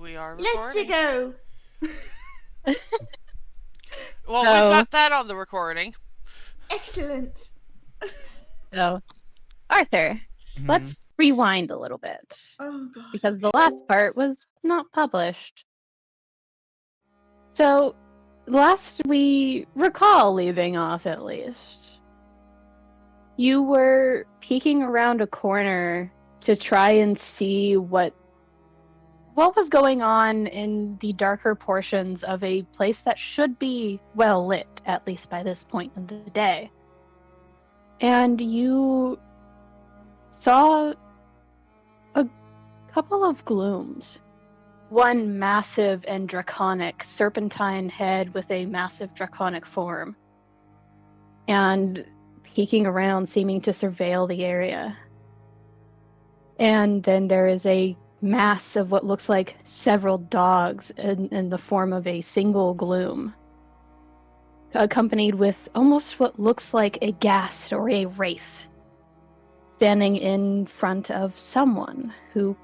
We are Let's recording. go. Well, we've So, got that on the recording. Excellent. so Arthur, Hmm. let's rewind a little bit Oh god. because the Okay. last part was not published. So, last we recall leaving off, at least, you were peeking around a corner to try and see what was going on in the darker portions of a place that should be well lit, at least by this point in the day. And you saw a couple of glooms. One massive and draconic serpentine head with a massive draconic form, and peeking around, seeming to surveil the area. And then there is a mass of what looks like several dogs in the form of a single gloom, accompanied with almost what looks like a ghast or a wraith, standing in front of someone who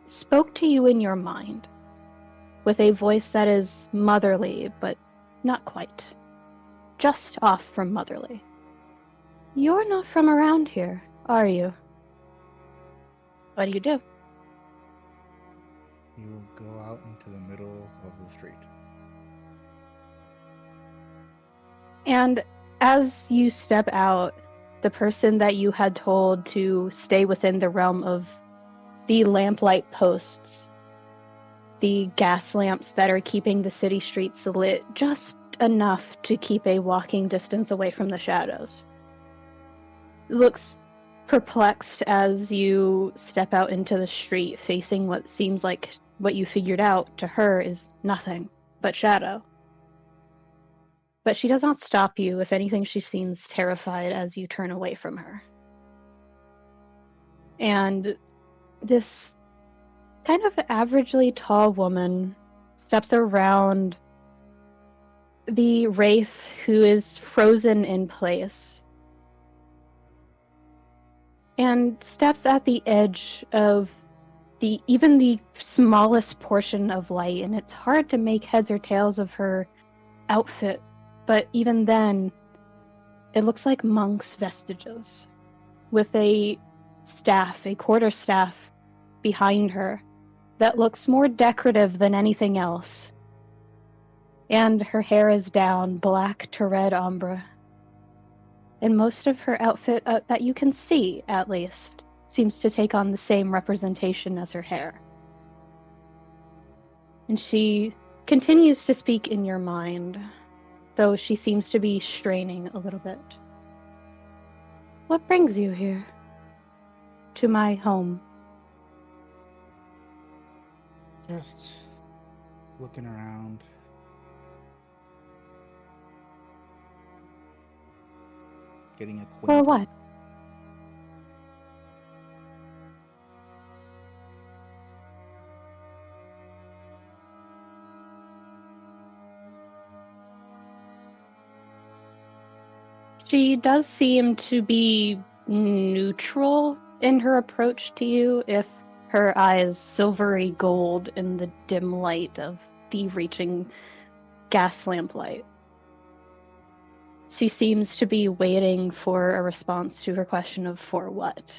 spoke to you in your mind, with a voice that is motherly, but not quite. Just off from motherly. You're not from around here, are you? What do you do? He will go out into the middle of the street. And as you step out, the person that you had told to stay within the realm of the lamplight posts, the gas lamps that are keeping the city streets lit just enough to keep a walking distance away from the shadows, looks perplexed as you step out into the street, facing what seems like what you figured out to her is nothing but shadow. But she does not stop you. If anything, she seems terrified as you turn away from her. And this kind of averagely tall woman steps around the wraith who is frozen in place and steps at the edge of even the smallest portion of light, and it's hard to make heads or tails of her outfit, but even then, it looks like monk's vestiges, with a staff, a quarterstaff, behind her that looks more decorative than anything else. And her hair is down, black to red ombre. And most of her outfit, that you can see, at least, seems to take on the same representation as her hair. And she continues to speak in your mind, though she seems to be straining a little bit. What brings you here? To my home. Just looking around. Getting For acquainted. what? She does seem to be neutral in her approach to you, if her eyes silvery gold in the dim light of the reaching gas lamp light. She seems to be waiting for a response to her question of for what.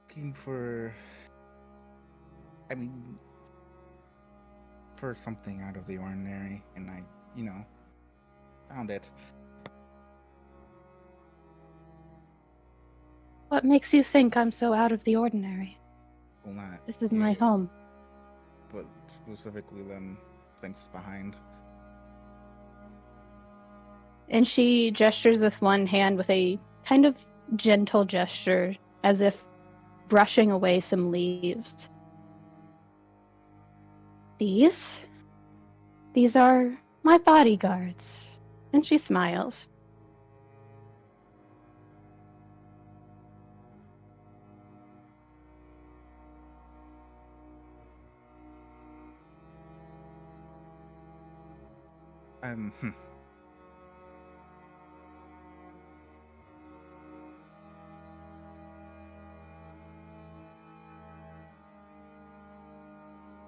Looking for. I mean, for something out of the ordinary, and I, found it. What makes you think I'm so out of the ordinary? Well, not This is you, my home. but specifically them fence behind. And she gestures with one hand with a kind of gentle gesture, as if brushing away some leaves. These are my bodyguards. And she smiles. Um, hmm.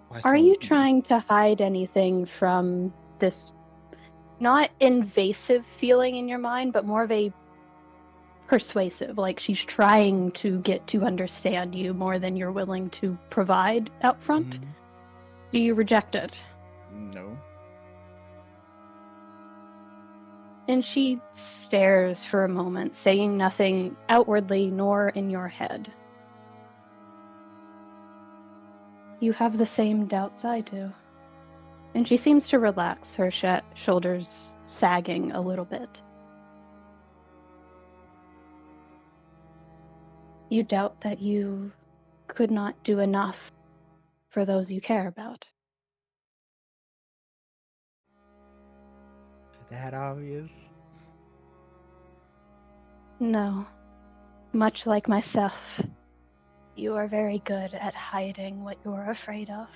Why Are so you many? trying to hide anything from this not invasive feeling in your mind, but more of a persuasive, like she's trying to get to understand you more than you're willing to provide out front? Mhm. Do you reject it? No. And she stares for a moment, saying nothing outwardly nor in your head. You have the same doubts I do. And she seems to relax, her shoulders sagging a little bit. You doubt that you could not do enough for those you care about. Is it that obvious? No. Much like myself, you are very good at hiding what you're afraid of.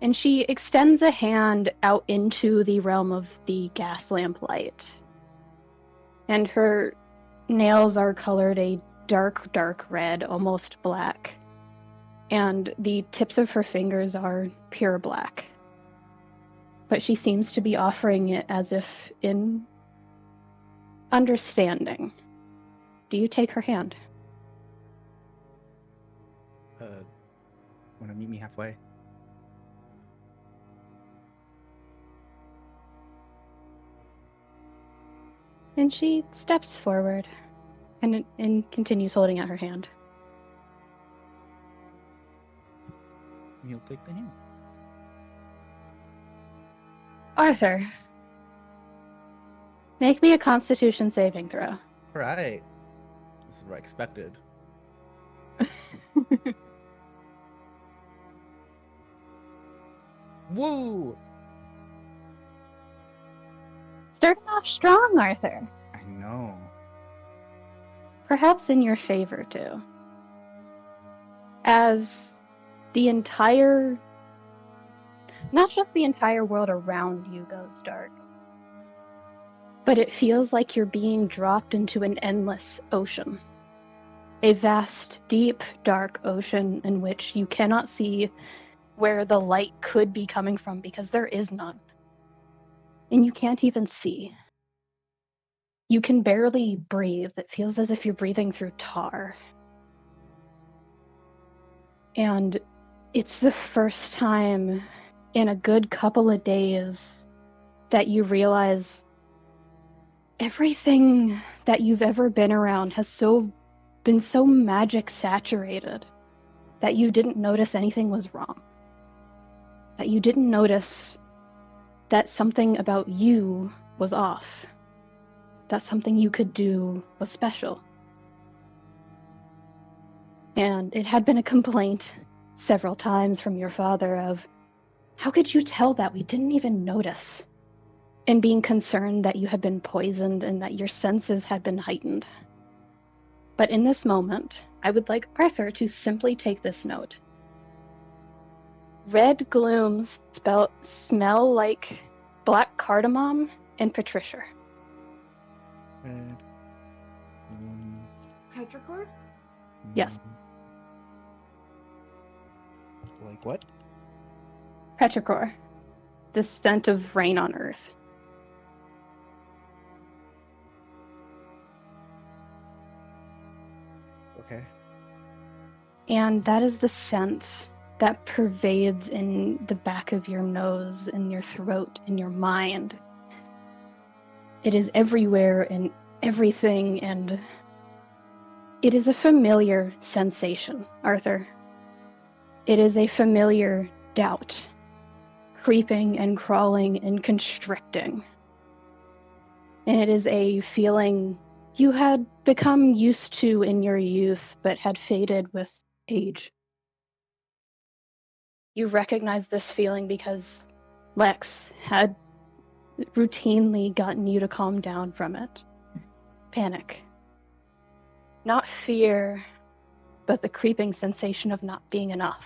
And she extends a hand out into the realm of the gas lamp light. And her nails are colored a dark, dark red, almost black. And the tips of her fingers are pure black. But she seems to be offering it as if in understanding. Do you take her hand? Wanna meet me halfway? And she steps forward and continues holding out her hand. You'll take the hand. Arthur, make me a Constitution saving throw. Right. This is what I expected. Woo! Starting off strong, Arthur. I know. Perhaps in your favor, too. As the entire, not just the entire world around you goes dark, but it feels like you're being dropped into an endless ocean. A vast, deep, dark ocean in which you cannot see where the light could be coming from because there is none. And you can't even see. You can barely breathe. It feels as if you're breathing through tar. And it's the first time in a good couple of days that you realize everything that you've ever been around has been so magic saturated that you didn't notice anything was wrong. That you didn't notice that something about you was off. That something you could do was special. And it had been a complaint several times from your father of, how could you tell that we didn't even notice? And being concerned that you had been poisoned and that your senses had been heightened. But in this moment, I would like Arthur to simply take this note. Red glooms smell like black cardamom and Patricia. Red. Glooms. Petrichor? Yes. Like what? Petrichor. The scent of rain on earth. Okay. And that is the scent that pervades in the back of your nose, in your throat, in your mind. It is everywhere in everything, and it is a familiar sensation, Arthur. It is a familiar doubt, creeping and crawling and constricting. And it is a feeling you had become used to in your youth, but had faded with age. You recognize this feeling because Lex had routinely gotten you to calm down from it. Panic. Not fear, but the creeping sensation of not being enough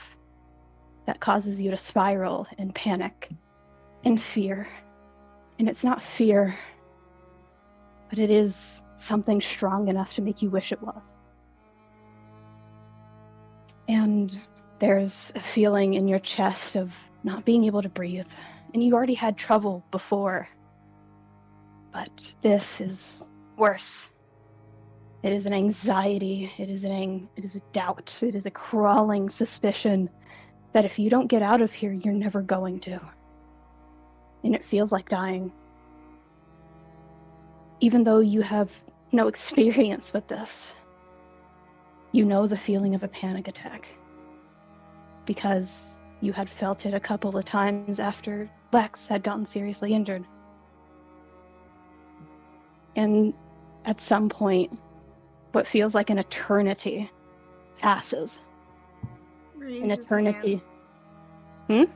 that causes you to spiral and panic and fear. And it's not fear, but it is something strong enough to make you wish it was. And There's a feeling in your chest of not being able to breathe, and you already had trouble before. But this is worse. It is an anxiety, it is a doubt, it is a crawling suspicion that if you don't get out of here, you're never going to. And it feels like dying. Even though you have no experience with this, you know the feeling of a panic attack. Because you had felt it a couple of times after Lex had gotten seriously injured. And at some point, what feels like an eternity passes. Raise An his eternity. hand.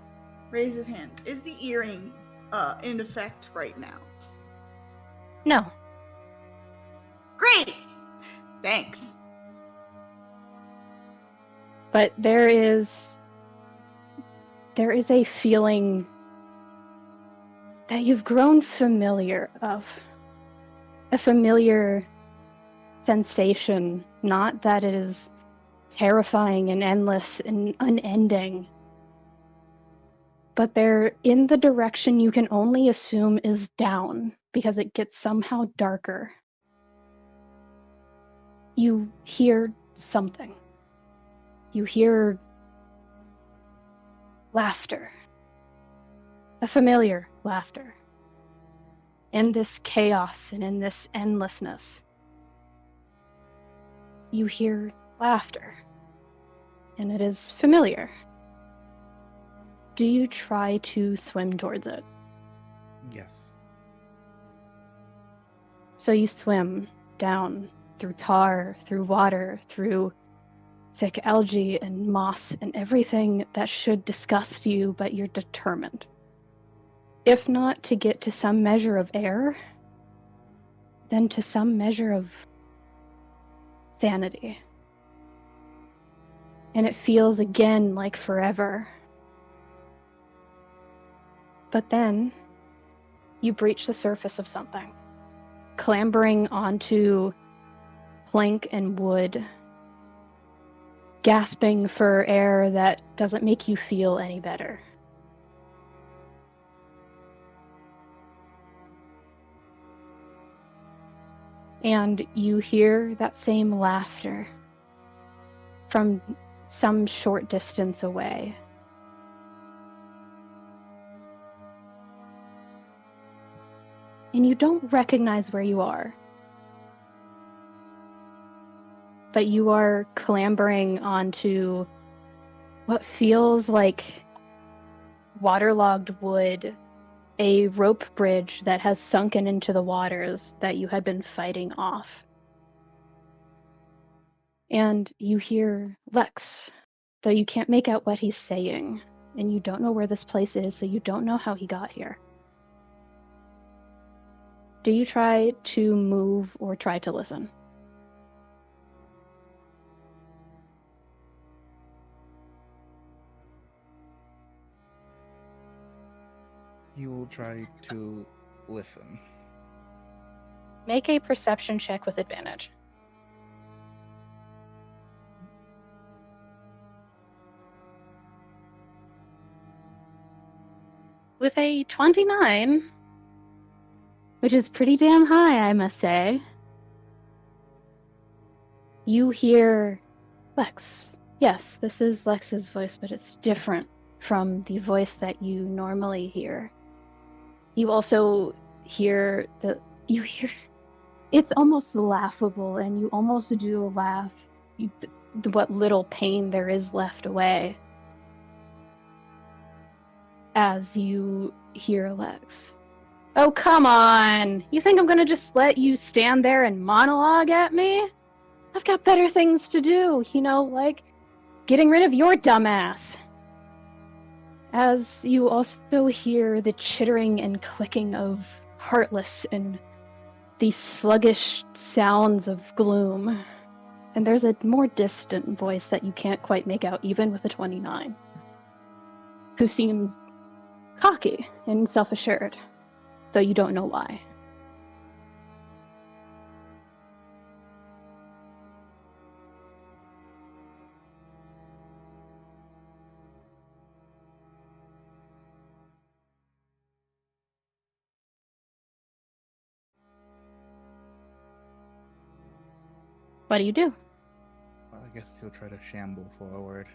Raise his hand. Is the earring in effect right now? No. Great! Thanks. But there is a feeling that you've grown familiar of. A familiar sensation, not that it is terrifying and endless and unending, but they're in the direction you can only assume is down, because it gets somehow darker. You hear something. You hear laughter. A familiar laughter. In this chaos and in this endlessness, you hear laughter. And it is familiar. Do you try to swim towards it? Yes. So you swim down through tar, through water, through thick algae and moss and everything that should disgust you, but you're determined. If not to get to some measure of air, then to some measure of sanity. And it feels again like forever. But then you breach the surface of something, clambering onto plank and wood, gasping for air that doesn't make you feel any better. And you hear that same laughter from some short distance away. And you don't recognize where you are. But you are clambering onto what feels like waterlogged wood, a rope bridge that has sunken into the waters that you had been fighting off. And you hear Lex, though you can't make out what he's saying, and you don't know where this place is, so you don't know how he got here. Do you try to move or try to listen? You will try to listen. Make a perception check with advantage. With a 29, which is pretty damn high, I must say, you hear Lex. Yes, this is Lex's voice, but it's different from the voice that you normally hear. You also hear it's almost laughable, and you almost do laugh, what little pain there is left away, as you hear Lex. Oh, come on! You think I'm gonna just let you stand there and monologue at me? I've got better things to do, like getting rid of your dumbass. As you also hear the chittering and clicking of Heartless and the sluggish sounds of Gloom. And there's a more distant voice that you can't quite make out even with a 29, who seems cocky and self-assured, though you don't know why. What do you do? Well, I guess he'll try to shamble forward.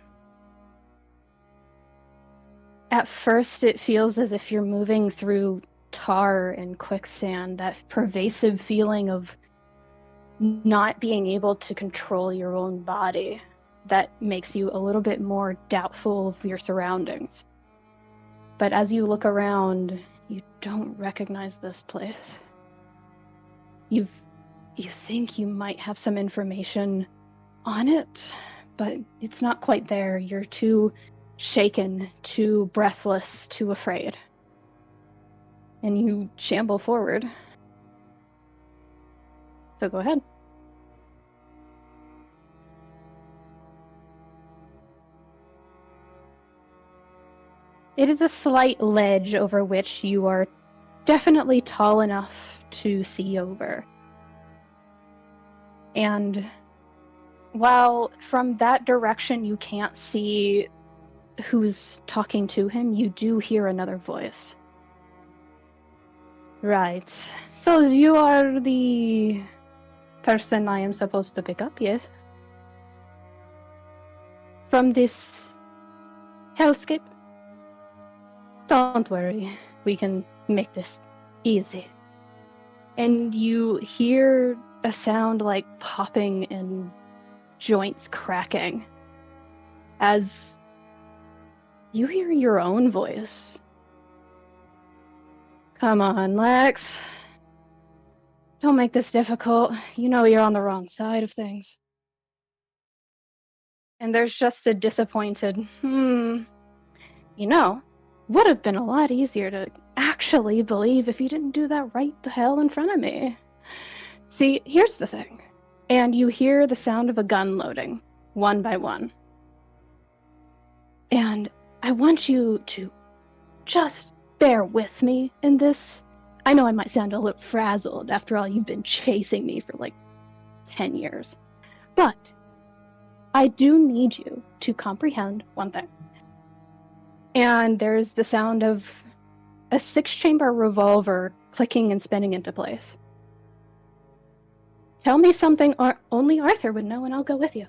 At first, it feels as if you're moving through tar and quicksand, that pervasive feeling of not being able to control your own body that makes you a little bit more doubtful of your surroundings. But as you look around, you don't recognize this place. You think you might have some information on it, but it's not quite there. You're too shaken, too breathless, too afraid. And you shamble forward. So go ahead. It is a slight ledge over which you are definitely tall enough to see over. And while from that direction you can't see who's talking to him, you do hear another voice. Right. So you are the person I am supposed to pick up, yes? From this hellscape? Don't worry, we can make this easy. And you hear a sound like popping and joints cracking as you hear your own voice. Come on, Lex. Don't make this difficult. You know you're on the wrong side of things. And there's just a disappointed, you know, would have been a lot easier to actually believe if you didn't do that right the hell in front of me. See, here's the thing. And you hear the sound of a gun loading, one by one. And I want you to just bear with me in this. I know I might sound a little frazzled. After all, you've been chasing me for like 10 years. But I do need you to comprehend one thing. And there's the sound of a 6-chamber revolver clicking and spinning into place. Tell me something only Arthur would know, and I'll go with you.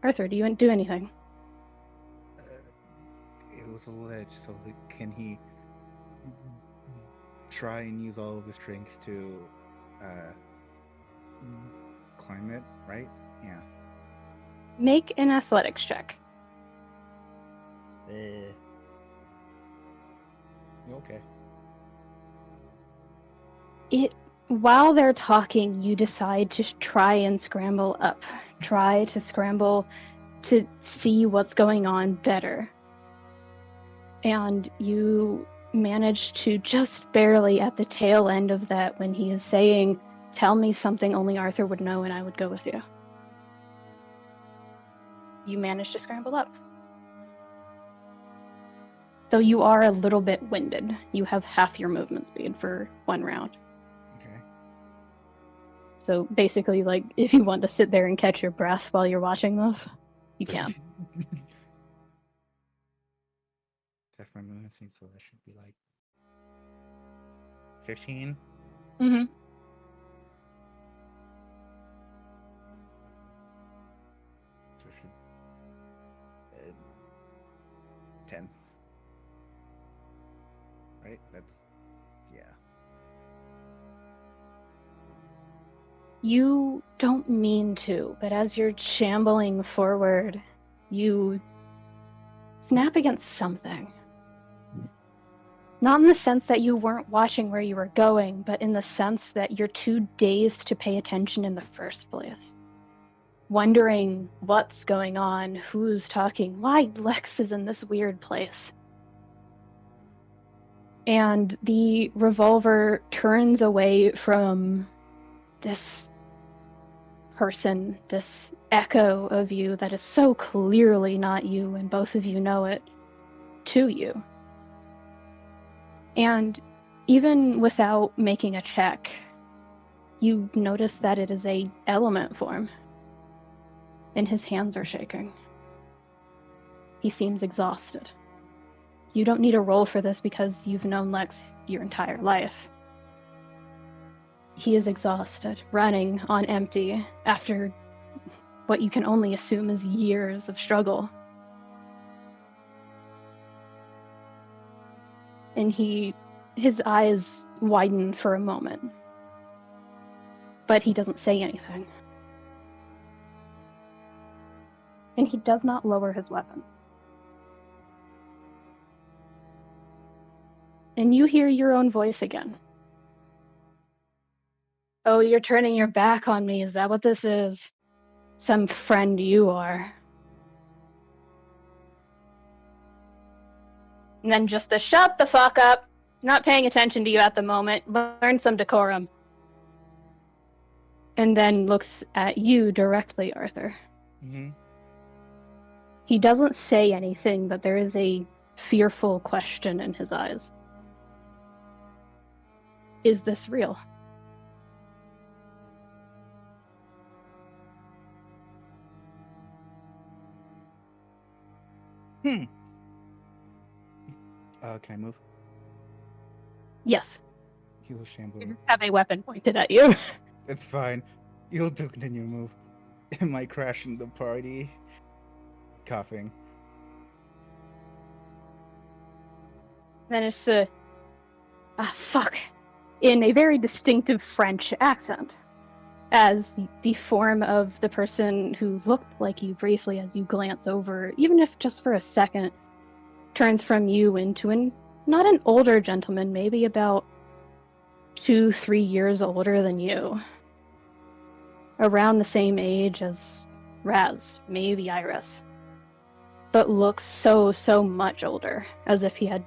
Arthur, do you do anything? It was a ledge, so can he try and use all of his strength to climb it, right? Yeah. Make an athletics check. Okay. While they're talking, you decide to try and scramble up. Try to scramble to see what's going on better. And you manage to just barely at the tail end of that when he is saying, tell me something only Arthur would know and I would go with you. You manage to scramble up. Though you are a little bit winded. You have half your movement speed for one round. Okay. So basically, like, if you want to sit there and catch your breath while you're watching this, you can. Half my movement speed, so that should be like 15. Mm-hmm. So it should 10. Right? That's yeah. You don't mean to, but as you're shambling forward, you snap against something. Not in the sense that you weren't watching where you were going, but in the sense that you're too dazed to pay attention in the first place. Wondering what's going on, who's talking, why Lex is in this weird place. And the revolver turns away from this person, this echo of you that is so clearly not you, and both of you know it, to you. And even without making a check, you notice that it is a element form, and his hands are shaking. He seems exhausted. You don't need a roll for this because you've known Lex your entire life. He is exhausted, running on empty after what you can only assume is years of struggle. And his eyes widen for a moment. But he doesn't say anything. And he does not lower his weapon. And you hear your own voice again. Oh, you're turning your back on me, is that what this is? Some friend you are. And then just to shut the fuck up. Not paying attention to you at the moment. Learn some decorum. And then looks at you directly, Arthur. Mm-hmm. He doesn't say anything, but there is a fearful question in his eyes. Is this real? Can I move? Yes. He will shamble. You have a weapon pointed at you. It's fine. You'll do continue to move. Am I crashing the party? Coughing. Then it's the fuck in a very distinctive French accent, as the form of the person who looked like you briefly as you glance over, even if just for a second, turns from you into not an older gentleman, maybe about 2-3 years older than you. Around the same age as Raz, maybe Iris. But looks so much older, as if he had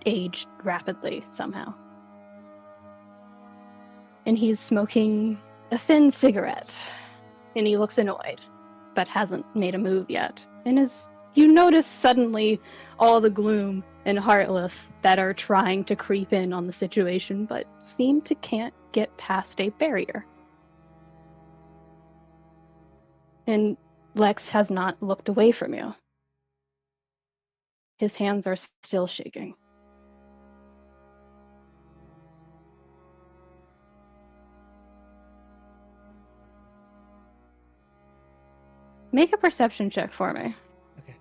aged rapidly somehow. And he's smoking a thin cigarette, and he looks annoyed, but hasn't made a move yet. And as you notice suddenly all the gloom and heartless that are trying to creep in on the situation, but seem to can't get past a barrier. And Lex has not looked away from you. His hands are still shaking. Make a perception check for me. Okay.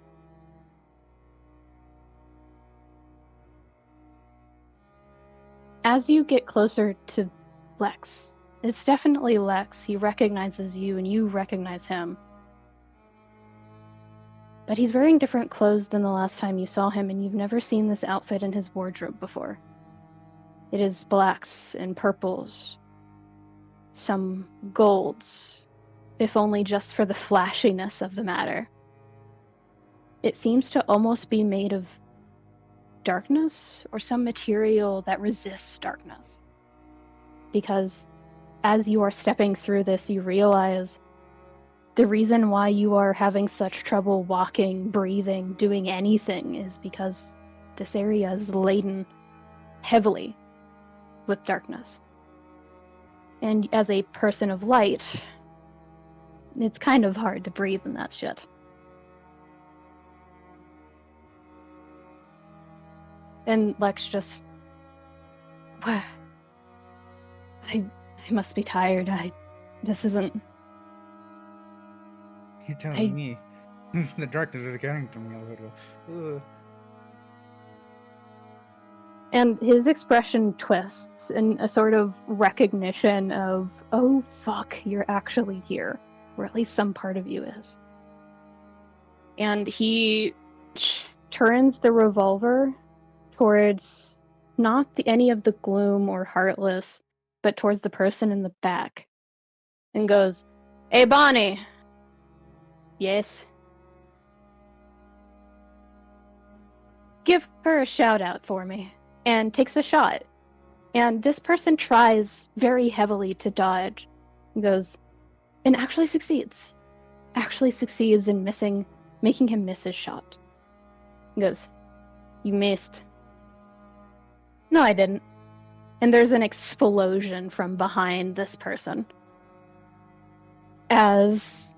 As you get closer to Lex, it's definitely Lex. He recognizes you and you recognize him. But he's wearing different clothes than the last time you saw him, and you've never seen this outfit in his wardrobe before. It is blacks and purples, some golds, if only just for the flashiness of the matter. It seems to almost be made of darkness or some material that resists darkness. Because as you are stepping through this, you realize the reason why you are having such trouble walking, breathing, doing anything is because this area is laden heavily with darkness. And as a person of light, it's kind of hard to breathe in that shit. And Lex just... I must be tired. This isn't... You're telling me. The darkness is getting to me a little. Ugh. And his expression twists in a sort of recognition of, oh fuck, you're actually here. Or at least some part of you is. And he turns the revolver towards not any of the gloom or heartless, but towards the person in the back. And goes, "Hey, Bonnie." "Yes." "Give her a shout out for me." And takes a shot. And this person tries very heavily to dodge. And goes, and actually succeeds. Actually succeeds in making him miss his shot. He goes, "You missed." "No, I didn't." And there's an explosion from behind this person. As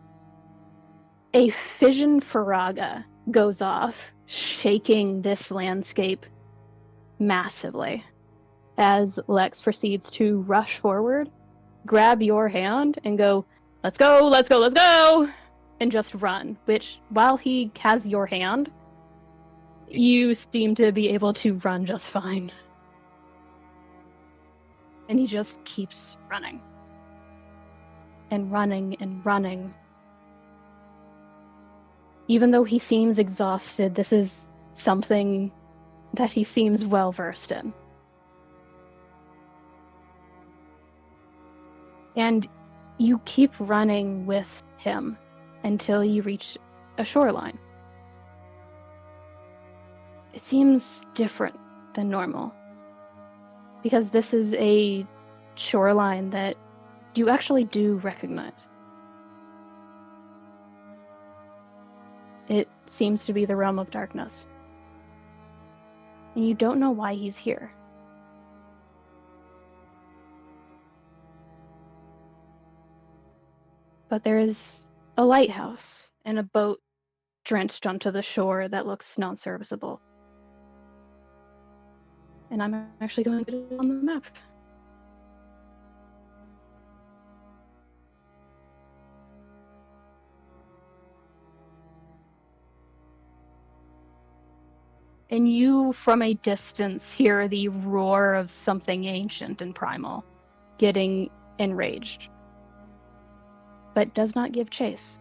a fission farraga goes off, shaking this landscape massively. As Lex proceeds to rush forward grab your hand and go, let's go, let's go, let's go, and just run. Which, while he has your hand, you seem to be able to run just fine. And he just keeps running. And running and running. Even though he seems exhausted, this is something that he seems well versed in. And you keep running with him until you reach a shoreline. It seems different than normal, because this is a shoreline that you actually do recognize. It seems to be the realm of darkness. And you don't know why he's here. But there is a lighthouse and a boat drenched onto the shore that looks non-serviceable. And I'm actually going to put it on the map. And you, from a distance, hear the roar of something ancient and primal, getting enraged, but does not give chase.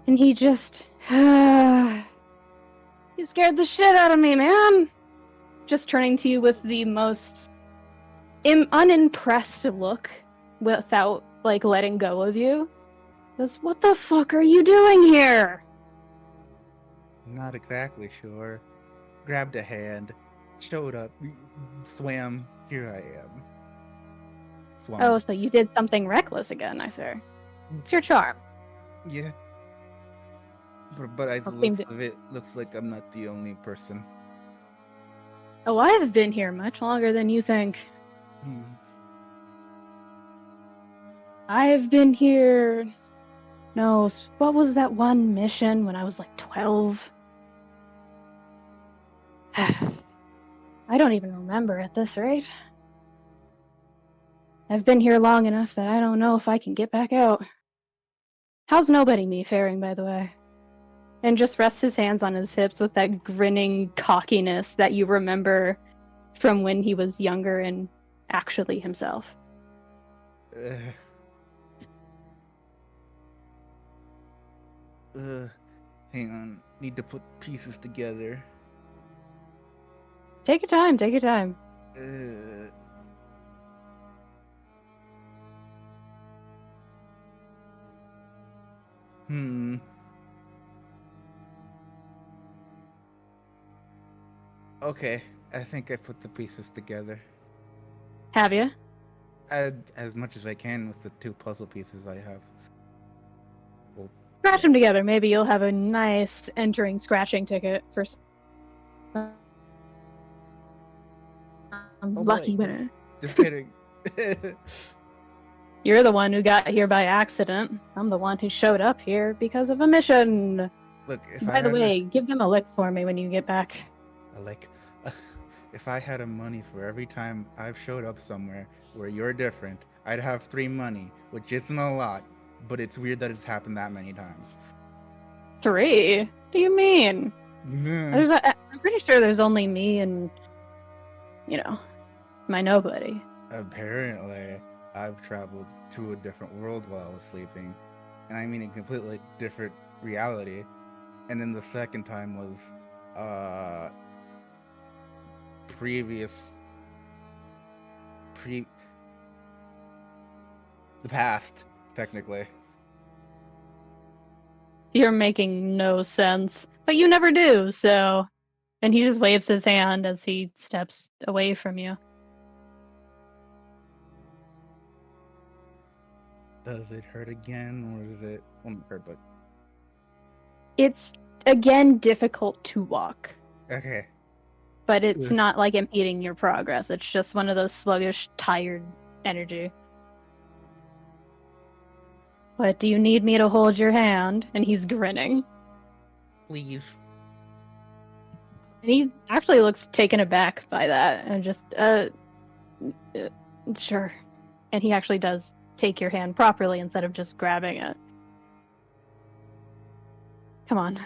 And he just... You scared the shit out of me, man! Just turning to you with the most unimpressed look without, like, letting go of you. Goes, what the fuck are you doing here? Not exactly sure. Grabbed a hand, showed up, swam. Here I am. Swam. Oh, so you did something reckless again, I say. It's your charm. Yeah. But as the looks of it, looks like I'm not the only person. Oh, I've been here much longer than you think. I've been here... No, what was that one mission when I was like 12? I don't even remember at this rate. I've been here long enough that I don't know if I can get back out. How's nobody me faring, by the way? And just rests his hands on his hips with that grinning cockiness that you remember from when he was younger and actually himself. Hang on. Need to put pieces together. Take your time, take your time. Okay, I think I put the pieces together. Have you? As much as I can with the 2 puzzle pieces I have. Well, Scratch them together. Maybe you'll have a nice entering scratching ticket for some lucky winner. Just kidding. You're the one who got here by accident. I'm the one who showed up here because of a mission. Look, By the way, give them a lick for me when you get back. A lick? If I had a money for every time I've showed up somewhere where you're different, I'd have 3 money, which isn't a lot, but it's weird that it's happened that many times. 3? What do you mean? I'm pretty sure there's only me and, my nobody. Apparently, I've traveled to a different world while I was sleeping. And I mean a completely different reality. And then the second time was, the past, technically. You're making no sense. But you never do, so... And he just waves his hand as he steps away from you. Does it hurt again, or is it... Won't hurt, but... It's, again, difficult to walk. Okay. But it's Ugh. not like impeding your progress. It's just one of those sluggish, tired energy. But do you need me to hold your hand? And he's grinning. Please. And he actually looks taken aback by that and just, sure. And he actually does take your hand properly instead of just grabbing it. Come on.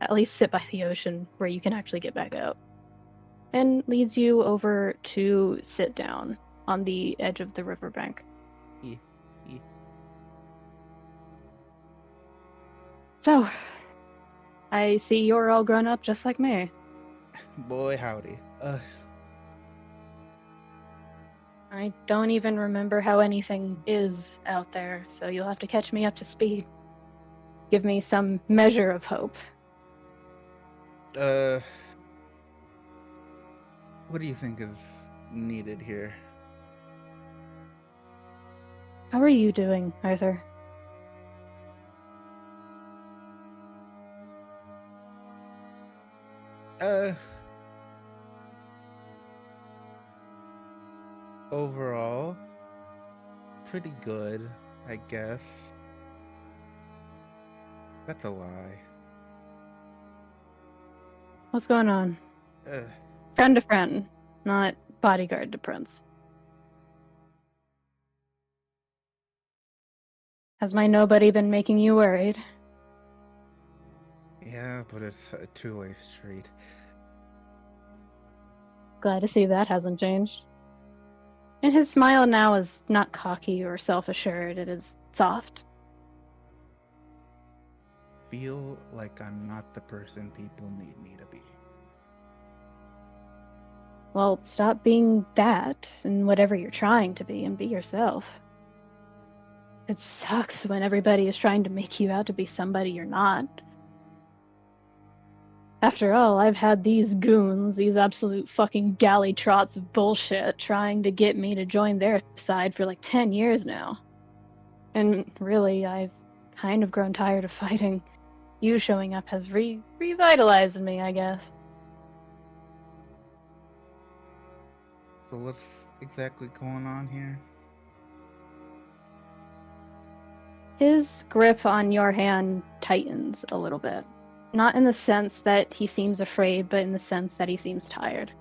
At least sit by the ocean where you can actually get back out. And leads you over to sit down on the edge of the riverbank. Yeah. So, I see you're all grown up just like me. Boy, howdy. I don't even remember how anything is out there, so you'll have to catch me up to speed. Give me some measure of hope. What do you think is needed here? How are you doing, Arthur? Overall, pretty good, I guess. That's a lie. What's going on? Friend to friend, not bodyguard to prince. Has my nobody been making you worried? Yeah, but it's a two-way street. Glad to see that hasn't changed. And his smile now is not cocky or self-assured, it is soft. Feel like I'm not the person people need me to be. Well, stop being that, and whatever you're trying to be, and be yourself. It sucks when everybody is trying to make you out to be somebody you're not. After all, I've had these goons, these absolute fucking galley trots of bullshit, trying to get me to join their side for like 10 years now. And really, I've kind of grown tired of fighting. You showing up has revitalized me, I guess. So what's exactly going on here? His grip on your hand tightens a little bit. Not in the sense that he seems afraid, but in the sense that he seems tired.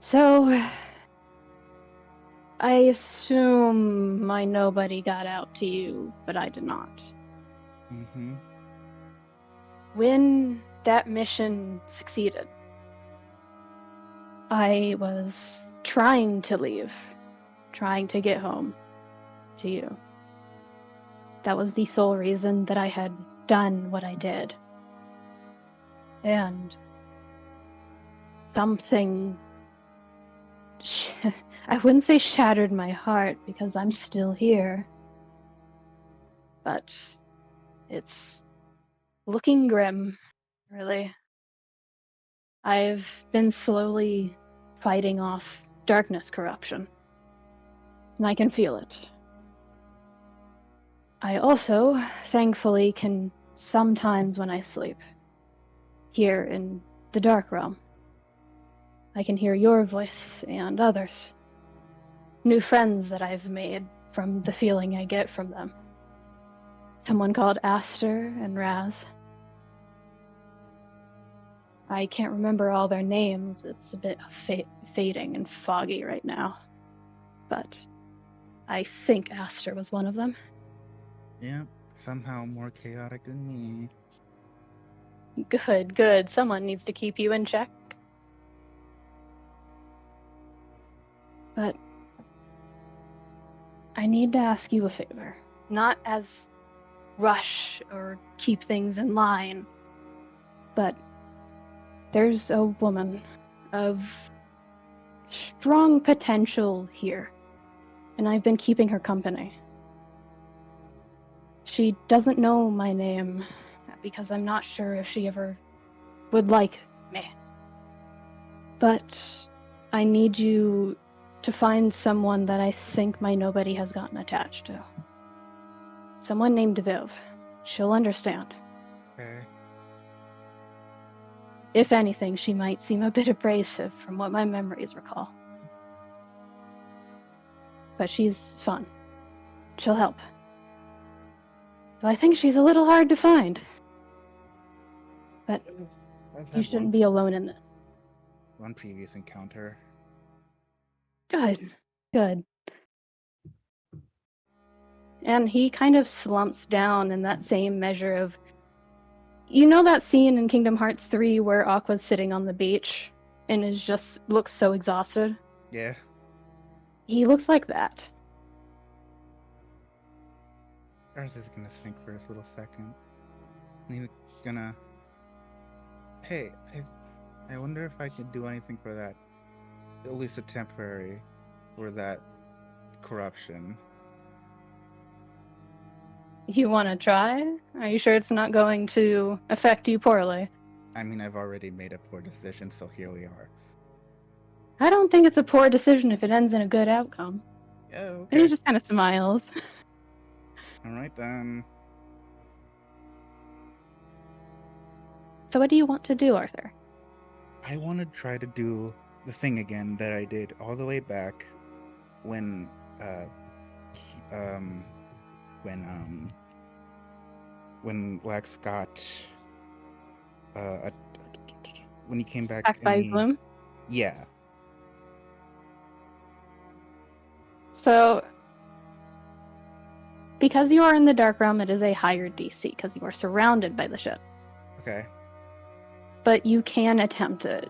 So, I assume my nobody got out to you, but I did not. Mm-hmm. When that mission succeeded, I was trying to leave, trying to get home to you. That was the sole reason that I had done what I did. And something, I wouldn't say shattered my heart because I'm still here, but it's looking grim, really. I've been slowly fighting off darkness corruption, and I can feel it. I also, thankfully, can sometimes when I sleep, hear in the dark realm. I can hear your voice and others. New friends that I've made from the feeling I get from them. Someone called Aster and Raz. I can't remember all their names. It's a bit fading and foggy right now. But I think Aster was one of them. Yep, somehow more chaotic than me. Good. Someone needs to keep you in check. But I need to ask you a favor. Not as rush or keep things in line, but there's a woman of strong potential here, and I've been keeping her company. She doesn't know my name, because I'm not sure if she ever would like me. But I need you to find someone that I think my nobody has gotten attached to. Someone named Viv. She'll understand. Okay. If anything, she might seem a bit abrasive from what my memories recall. But she's fun. She'll help. Though I think she's a little hard to find. But I've you had shouldn't be alone in this. one previous encounter. Good. Good. And he kind of slumps down in that same measure of... You know that scene in Kingdom Hearts 3 where Aqua's sitting on the beach and looks so exhausted? Yeah. He looks like that. Earth is gonna sink for a little second. And he's gonna... Hey, I wonder if I could do anything for that. At least a temporary. For that corruption. You want to try? Are you sure it's not going to affect you poorly? I mean, I've already made a poor decision, so here we are. I don't think it's a poor decision if it ends in a good outcome. Yeah, And okay. he just kind of smiles. Alright then. So what do you want to do, Arthur? I want to try to do the thing again that I did all the way back when Lex got when he came back Back by Gloom? Yeah. So, because you are in the Dark Realm, it is a higher DC, because you are surrounded by the ship. Okay. But you can attempt it.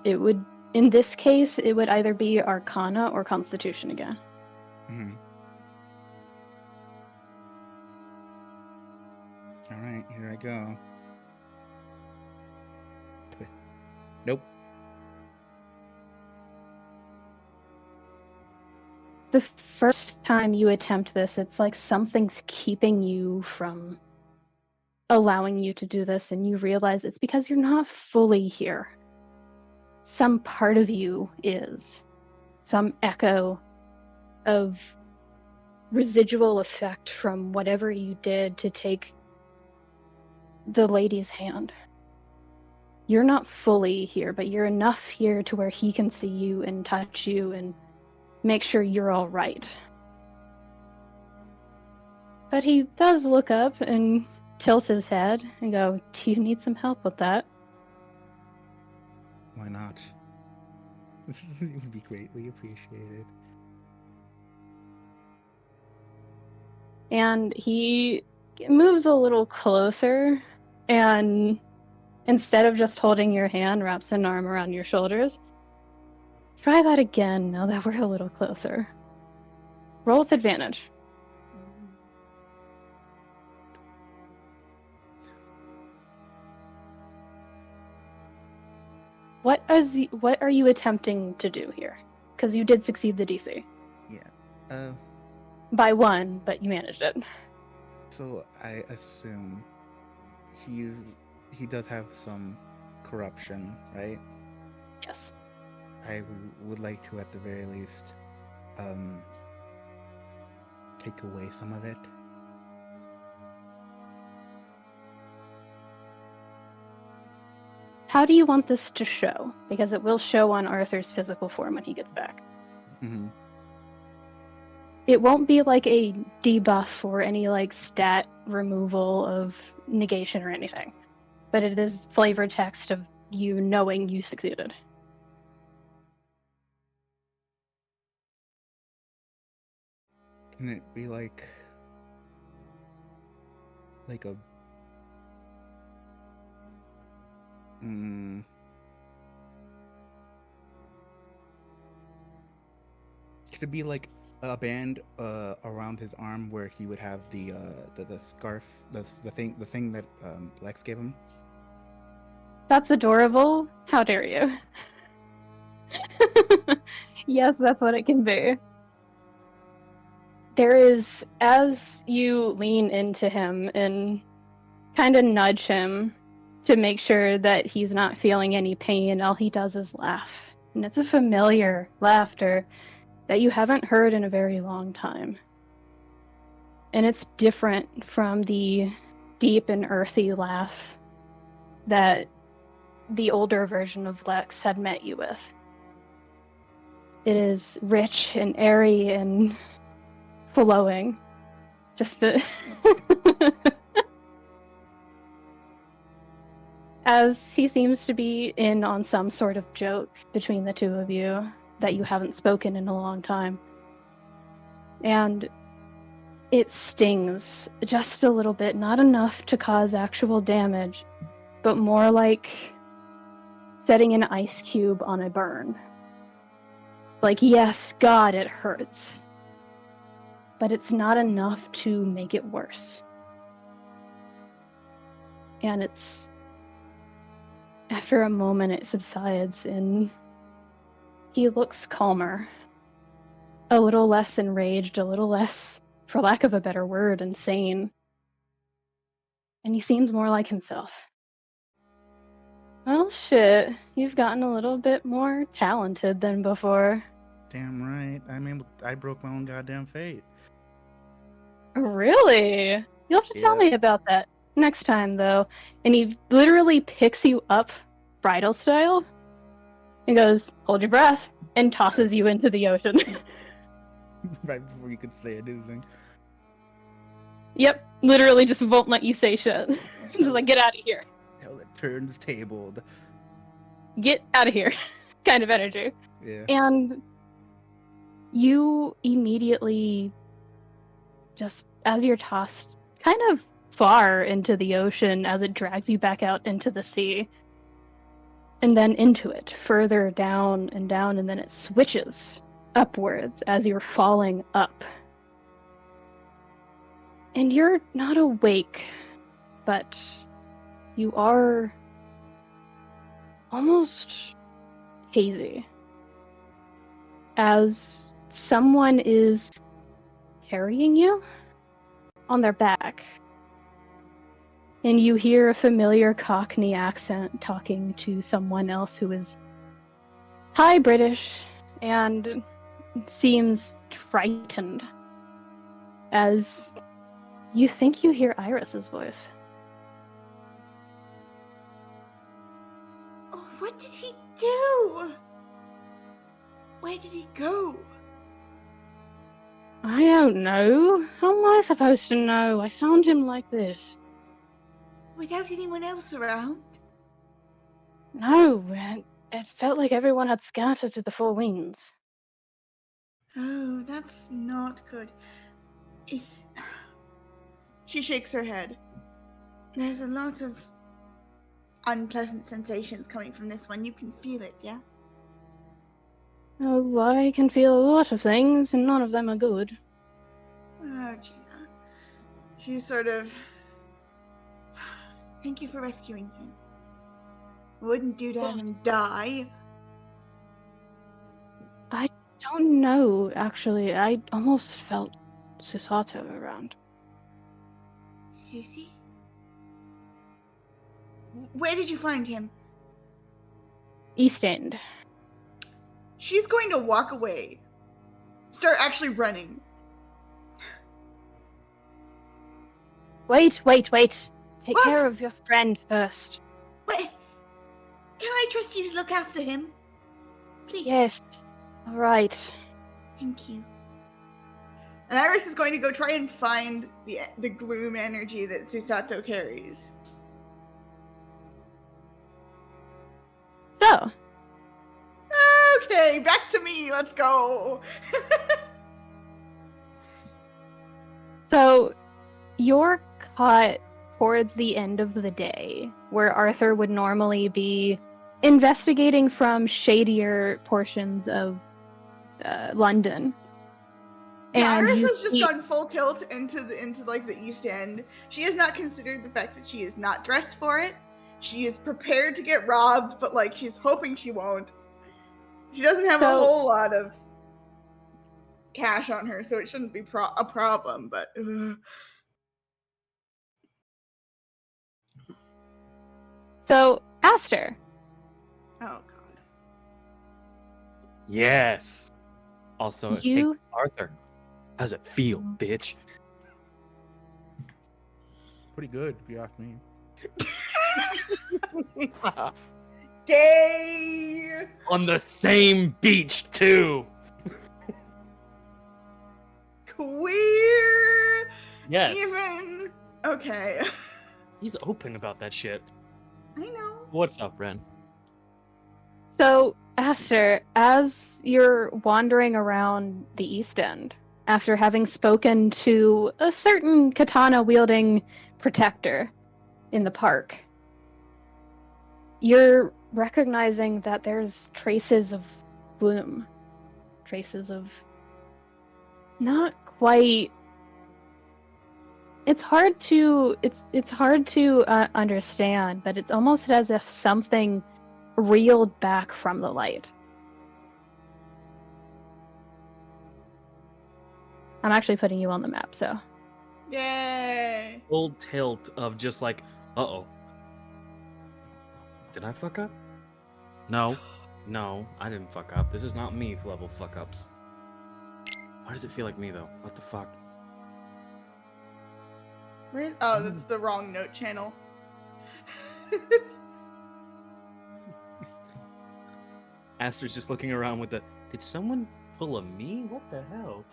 In this case, it would either be Arcana or Constitution again. Mm-hmm. Alright, here I go. Nope. The first time you attempt this, it's like something's keeping you from allowing you to do this, and you realize it's because you're not fully here. Some part of you is. Some echo of residual effect from whatever you did to take the lady's hand. You're not fully here, but you're enough here to where he can see you and touch you and make sure you're all right. But he does look up and tilt his head and go, "Do you need some help with that?" Why not? This would be greatly appreciated. And he moves a little closer, and instead of just holding your hand, wraps an arm around your shoulders. Try that again now that we're a little closer. Roll with advantage. What are you attempting to do here? Because you did succeed the DC. Yeah. By 1, but you managed it. So I assume he does have some corruption, right? Yes. I would like to, at the very least, take away some of it. How do you want this to show? Because it will show on Arthur's physical form when he gets back. Mm-hmm. It won't be like a debuff or any like stat removal of negation or anything. But it is flavor text of you knowing you succeeded. Can it be like a could it be like a band around his arm where he would have the scarf, the thing that Lex gave him? That's adorable. How dare you? Yes, that's what it can be. There is, as you lean into him and kind of nudge him to make sure that he's not feeling any pain, all he does is laugh. And it's a familiar laughter that you haven't heard in a very long time. And it's different from the deep and earthy laugh that the older version of Lex had met you with. It is rich and airy and flowing. Just the as he seems to be in on some sort of joke between the two of you that you haven't spoken in a long time. And it stings just a little bit, not enough to cause actual damage, but more like setting an ice cube on a burn. Like, yes, God, it hurts. But it's not enough to make it worse. And it's... After a moment, it subsides, and he looks calmer. A little less enraged, a little less, for lack of a better word, insane. And he seems more like himself. Well, shit, you've gotten a little bit more talented than before. Damn right. I mean, I broke my own goddamn fate. Really? You'll have to tell Yeah. me about that next time, though. And he literally picks you up, bridal style, and goes, hold your breath, and tosses you into the ocean. Right before you could say anything. Yep, literally just won't let you say shit. Just like, get out of here. Hell, it turns tabled. Get out of here. Kind of energy. Yeah. And you immediately, just as you're tossed kind of far into the ocean as it drags you back out into the sea, and then into it, further down, and then it switches upwards as you're falling up. And you're not awake, but you are almost hazy. As someone is carrying you on their back. And you hear a familiar Cockney accent talking to someone else who is high British and seems frightened as you think you hear Iris's voice. Oh, what did he do? Where did he go? I don't know. How am I supposed to know? I found him like this. Without anyone else around? No, it felt like everyone had scattered to the four winds. Oh, that's not good. She shakes her head. There's a lot of unpleasant sensations coming from this one. You can feel it, yeah? Oh, I can feel a lot of things, and none of them are good. Oh, Gina. She sort of... Thank you for rescuing him. Wouldn't do to have him die. I don't know, actually. I almost felt Susato around. Susie? Where did you find him? East End. She's going to walk away. Start actually running. Wait. Take What? care of your friend first. What? Can I trust you to look after him? Please. Yes. All right. Thank you. And Iris is going to go try and find the gloom energy that Susato carries. So, Okay, back to me. Let's go. so you're caught towards the end of the day, where Arthur would normally be investigating from shadier portions of London. Yeah, And Iris you has just see- gone full tilt into like the East End. She has not considered the fact that she is not dressed for it. She is prepared to get robbed, but like she's hoping she won't. She doesn't have a whole lot of cash on her, so it shouldn't be a problem. But So, Aster. oh god. Yes. Also, You- hey, Arthur, how's it feel, bitch? pretty good, if you ask me. Gay! On the same beach too. Queer! Yes. Even. Okay. He's open about that shit. I know. What's up, Ren? So, Aster, as you're wandering around the East End, after having spoken to a certain katana-wielding protector in the park, you're recognizing that there's traces of gloom. Traces of not quite... It's hard to understand, but it's almost as if something reeled back from the light. I'm actually putting you on the map, so. Yay! Full tilt of just like, uh-oh. Did I fuck up? No. No, I didn't fuck up. This is not me level fuck ups. Why does it feel like me though? What the fuck? Where? Oh, that's the wrong note channel. Aster's just looking around with the, did someone pull a me? What the hell?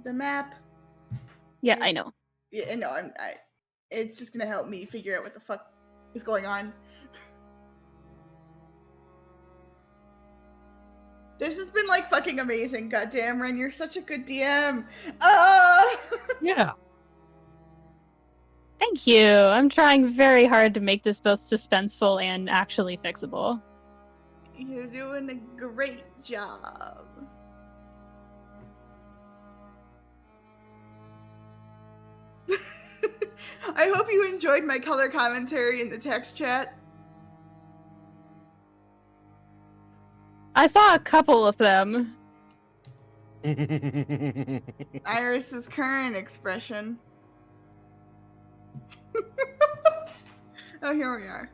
The map. Yeah, I It's- know. Yeah, no, it's just gonna help me figure out what the fuck is going on. This has been like fucking amazing. Goddamn, Ren, you're such a good DM. Yeah. Thank you. I'm trying very hard to make this both suspenseful and actually fixable. You're doing a great job. I hope you enjoyed my color commentary in the text chat. I saw a couple of them. Iris's current expression. Oh, here we are.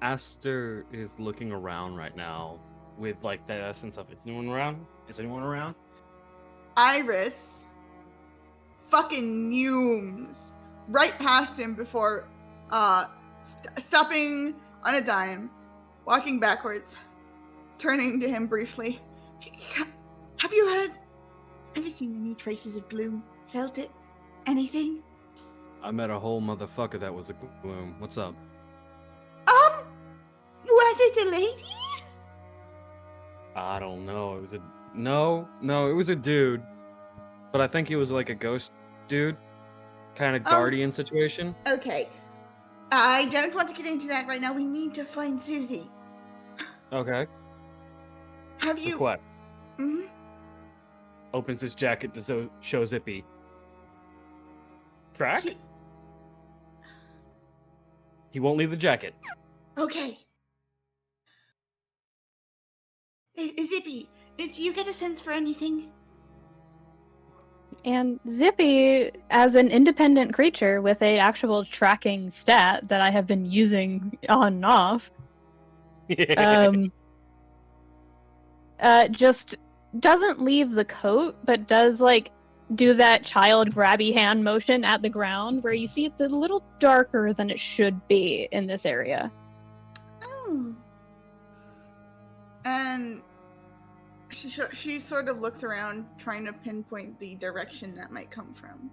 Aster is looking around right now with like the essence of, is anyone around? Is anyone around? Iris fucking fumes right past him before stopping on a dime, walking backwards, turning to him briefly. Have you seen any traces of gloom? Felt it? Anything? I met a whole motherfucker that was a Gloom. What's up? Was it a lady? I don't know. It was a no, it was a dude. But I think he was like a ghost dude. Kind of guardian situation. Okay. I don't want to get into that right now. We need to find Susie. Okay. Have you... Request. Mhm. Opens his jacket to show Zippy. Track? He won't leave the jacket. Okay. Zippy, do you get a sense for anything? And Zippy, as an independent creature with a actual tracking stat that I have been using on and off, just doesn't leave the coat, but does like do that child grabby hand motion at the ground where you see it's a little darker than it should be in this area. Oh. And she sort of looks around, trying to pinpoint the direction that might come from.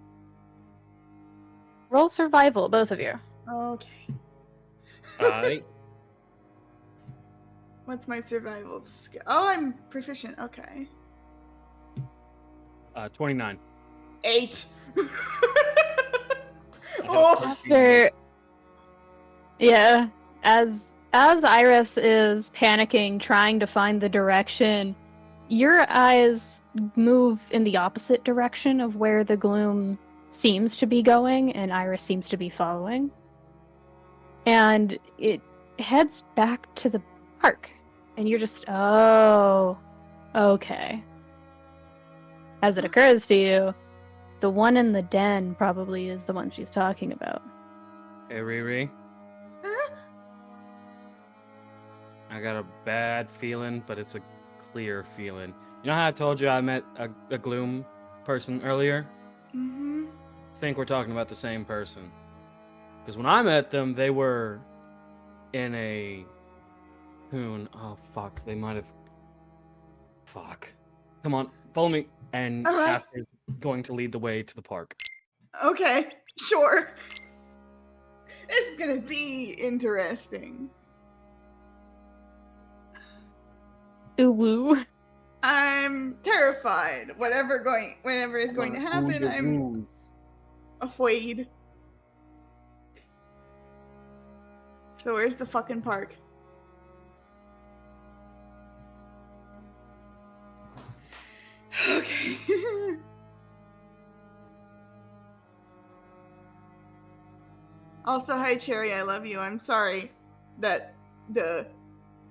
Roll survival, both of you. Okay. Alright. What's my survival skill? Oh, I'm proficient. Okay. 29. 8. I Oh, have a 13. After, yeah, as Iris is panicking, trying to find the direction, your eyes move in the opposite direction of where the gloom seems to be going, and Iris seems to be following. And it heads back to the park, and you're just, oh, okay. As it occurs to you, the one in the den probably is the one she's talking about. Hey, Riri. Huh? I got a bad feeling, but it's a clear feeling. You know how I told you I met a Gloom person earlier? Mm-hmm. I think we're talking about the same person. Because when I met them, they were in a coon. Oh, fuck. They might have... Fuck. Come on, follow me. And All right. Casper's going to lead the way to the park. Okay, sure. This is gonna be interesting. Ooh. I'm terrified. Whenever is going to happen, I'm afraid. So where's the fucking park? Okay. Also, hi Cherry, I love you. I'm sorry that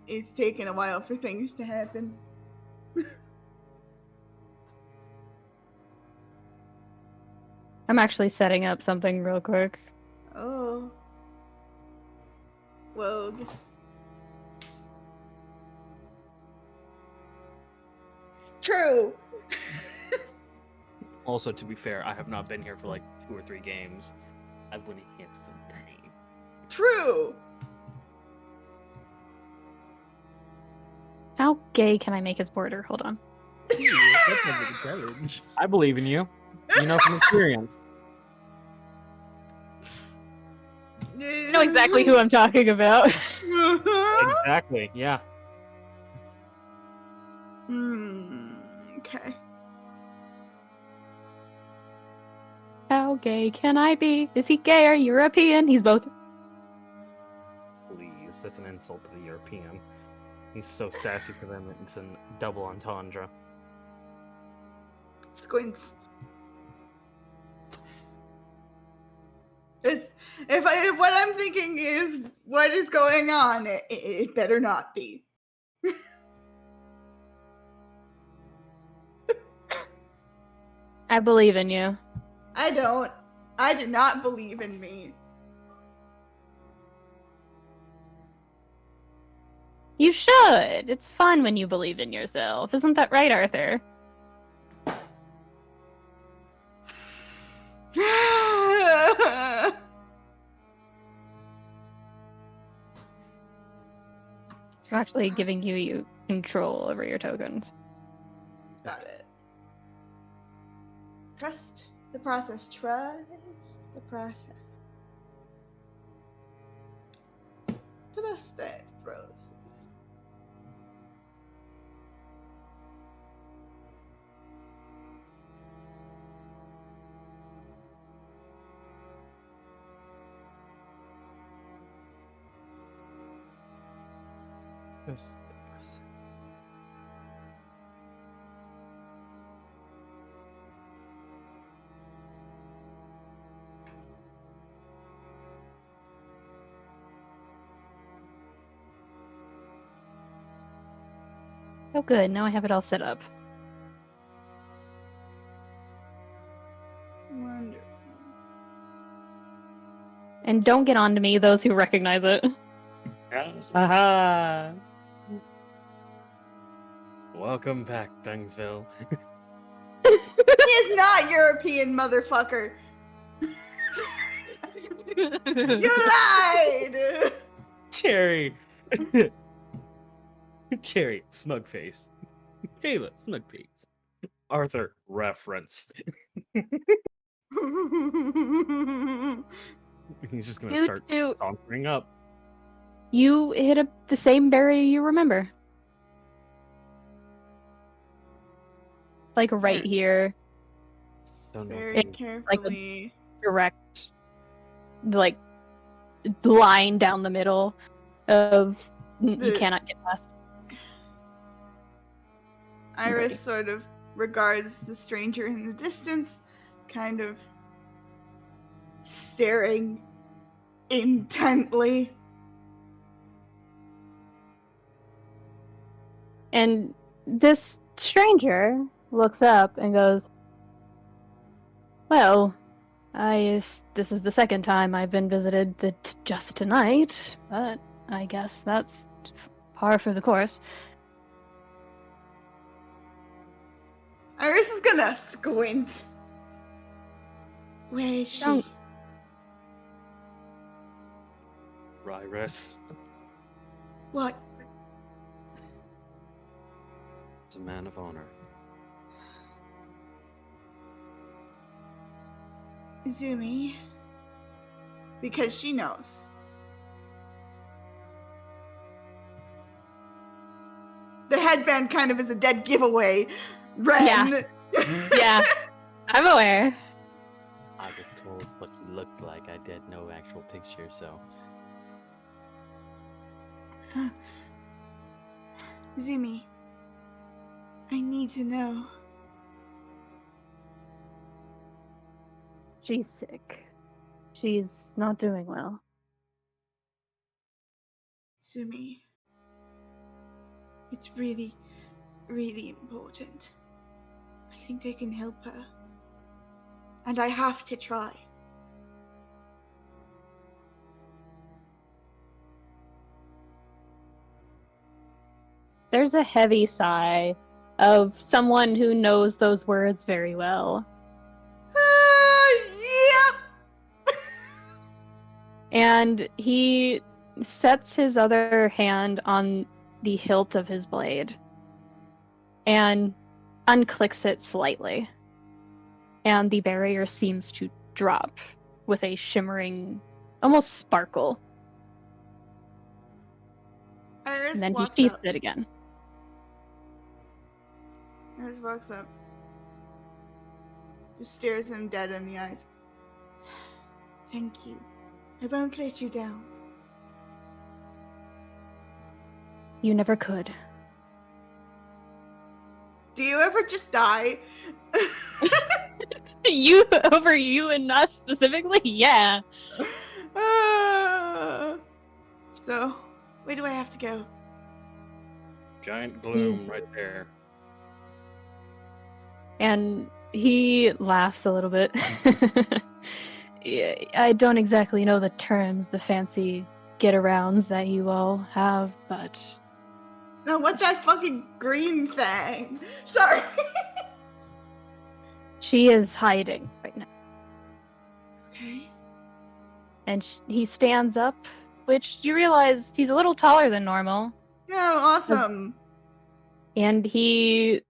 it's taken a while for things to happen. I'm actually setting up something real quick. Oh. Wogue. True. Also, to be fair, I have not been here for like 2 or 3 games. I want to have some time. True. How gay can I make his border? Hold on. That's a big challenge. I believe in you. You know from experience. I know exactly who I'm talking about. Exactly, yeah. Okay. How gay can I be? Is he gay or European? He's both. Please, that's an insult to the European. He's so sassy for them, it's a double entendre. Squints. If what I'm thinking is what is going on, it better not be. I believe in you. I don't. I do not believe in me. You should. It's fun when you believe in yourself. Isn't that right, Arthur? I'm actually giving you control over your tokens. Got it. Trust the process. Trust the process. Trust that process. Just the process. Oh, good. Now I have it all set up. Wonderful. And don't get on to me, those who recognize it. Haha! Welcome back, Dungsville. He is not European, motherfucker. You lied. Cherry! Cherry, smug face. Kayla, smug face. Arthur, reference. He's just gonna start sauntering up. You hit the same berry you remember. Like right here. Don't know. Very carefully. Direct, like, line down the middle of you cannot get past. Iris sort of regards the stranger in the distance, kind of staring intently. And this stranger looks up and goes, "Well, this is the second time I've been visited just tonight, but I guess that's par for the course. Iris is gonna squint. Where is she? Don't- Iris What? is a man of honor. Izumi. Because she knows. The headband kind of is a dead giveaway. Ren. Yeah, I'm aware. I was told what he looked like. I did no actual picture, so. Izumi. I need to know. She's sick. She's not doing well. Izumi. It's really, really important. I think I can help her. And I have to try. There's a heavy sigh of someone who knows those words very well. Yep! And he sets his other hand on the hilt of his blade and unclicks it slightly. And the barrier seems to drop with a shimmering, almost sparkle. Iris And then he walks sheaths up. it again. Iris walks up. Just stares him dead in the eyes. Thank you. I won't let you down. You never could. Do you ever just die? You over you and us specifically? Yeah. So, where do I have to go? Giant gloom right there. And he laughs a little bit. Yeah, I don't exactly know the terms, the fancy get-arounds that you all have, but No, what that fucking green thing? Sorry. she is hiding right now. Okay. And he stands up, which you realize he's a little taller than normal. No, awesome. And he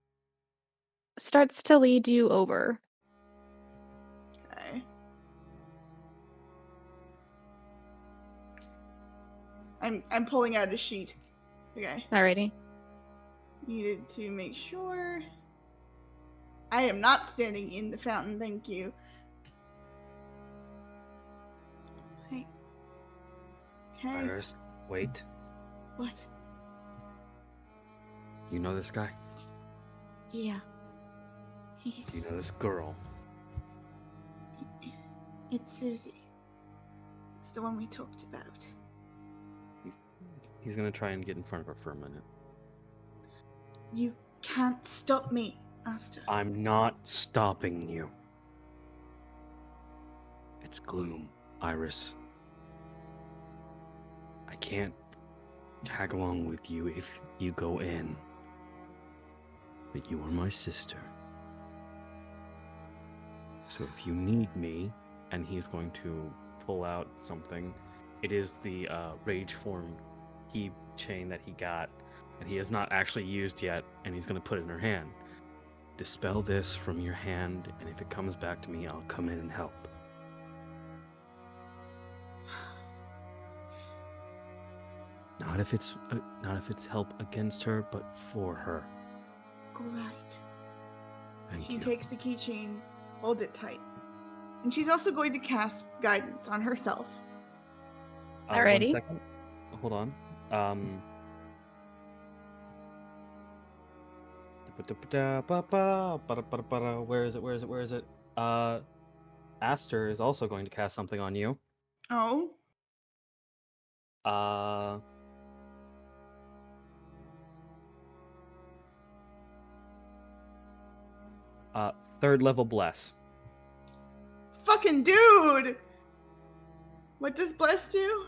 starts to lead you over. Okay. I'm pulling out a sheet. Okay. Alrighty. Needed to make sure. I am not standing in the fountain, thank you. Hey. Okay. Iris, wait. What? You know this guy? Yeah. You know this girl? It's Susie. It's the one we talked about. He's gonna try and get in front of her for a minute. You can't stop me, Asta. I'm not stopping you. It's Gloom, Iris. I can't tag along with you if you go in. But you are my sister. So if you need me, and he's going to pull out something, it is the rage form key chain that he got, and he has not actually used yet, and he's going to put it in her hand. Dispel this from your hand, and if it comes back to me, I'll come in and help. Not if it's help against her, but for her. Alright. Thank She you. takes the keychain, holds it tight. And she's also going to cast guidance on herself. 1 Alrighty. second. Hold on. Where is it? Aster is also going to cast something on you. Oh? Third level bless. Fucking dude! What does Bless do?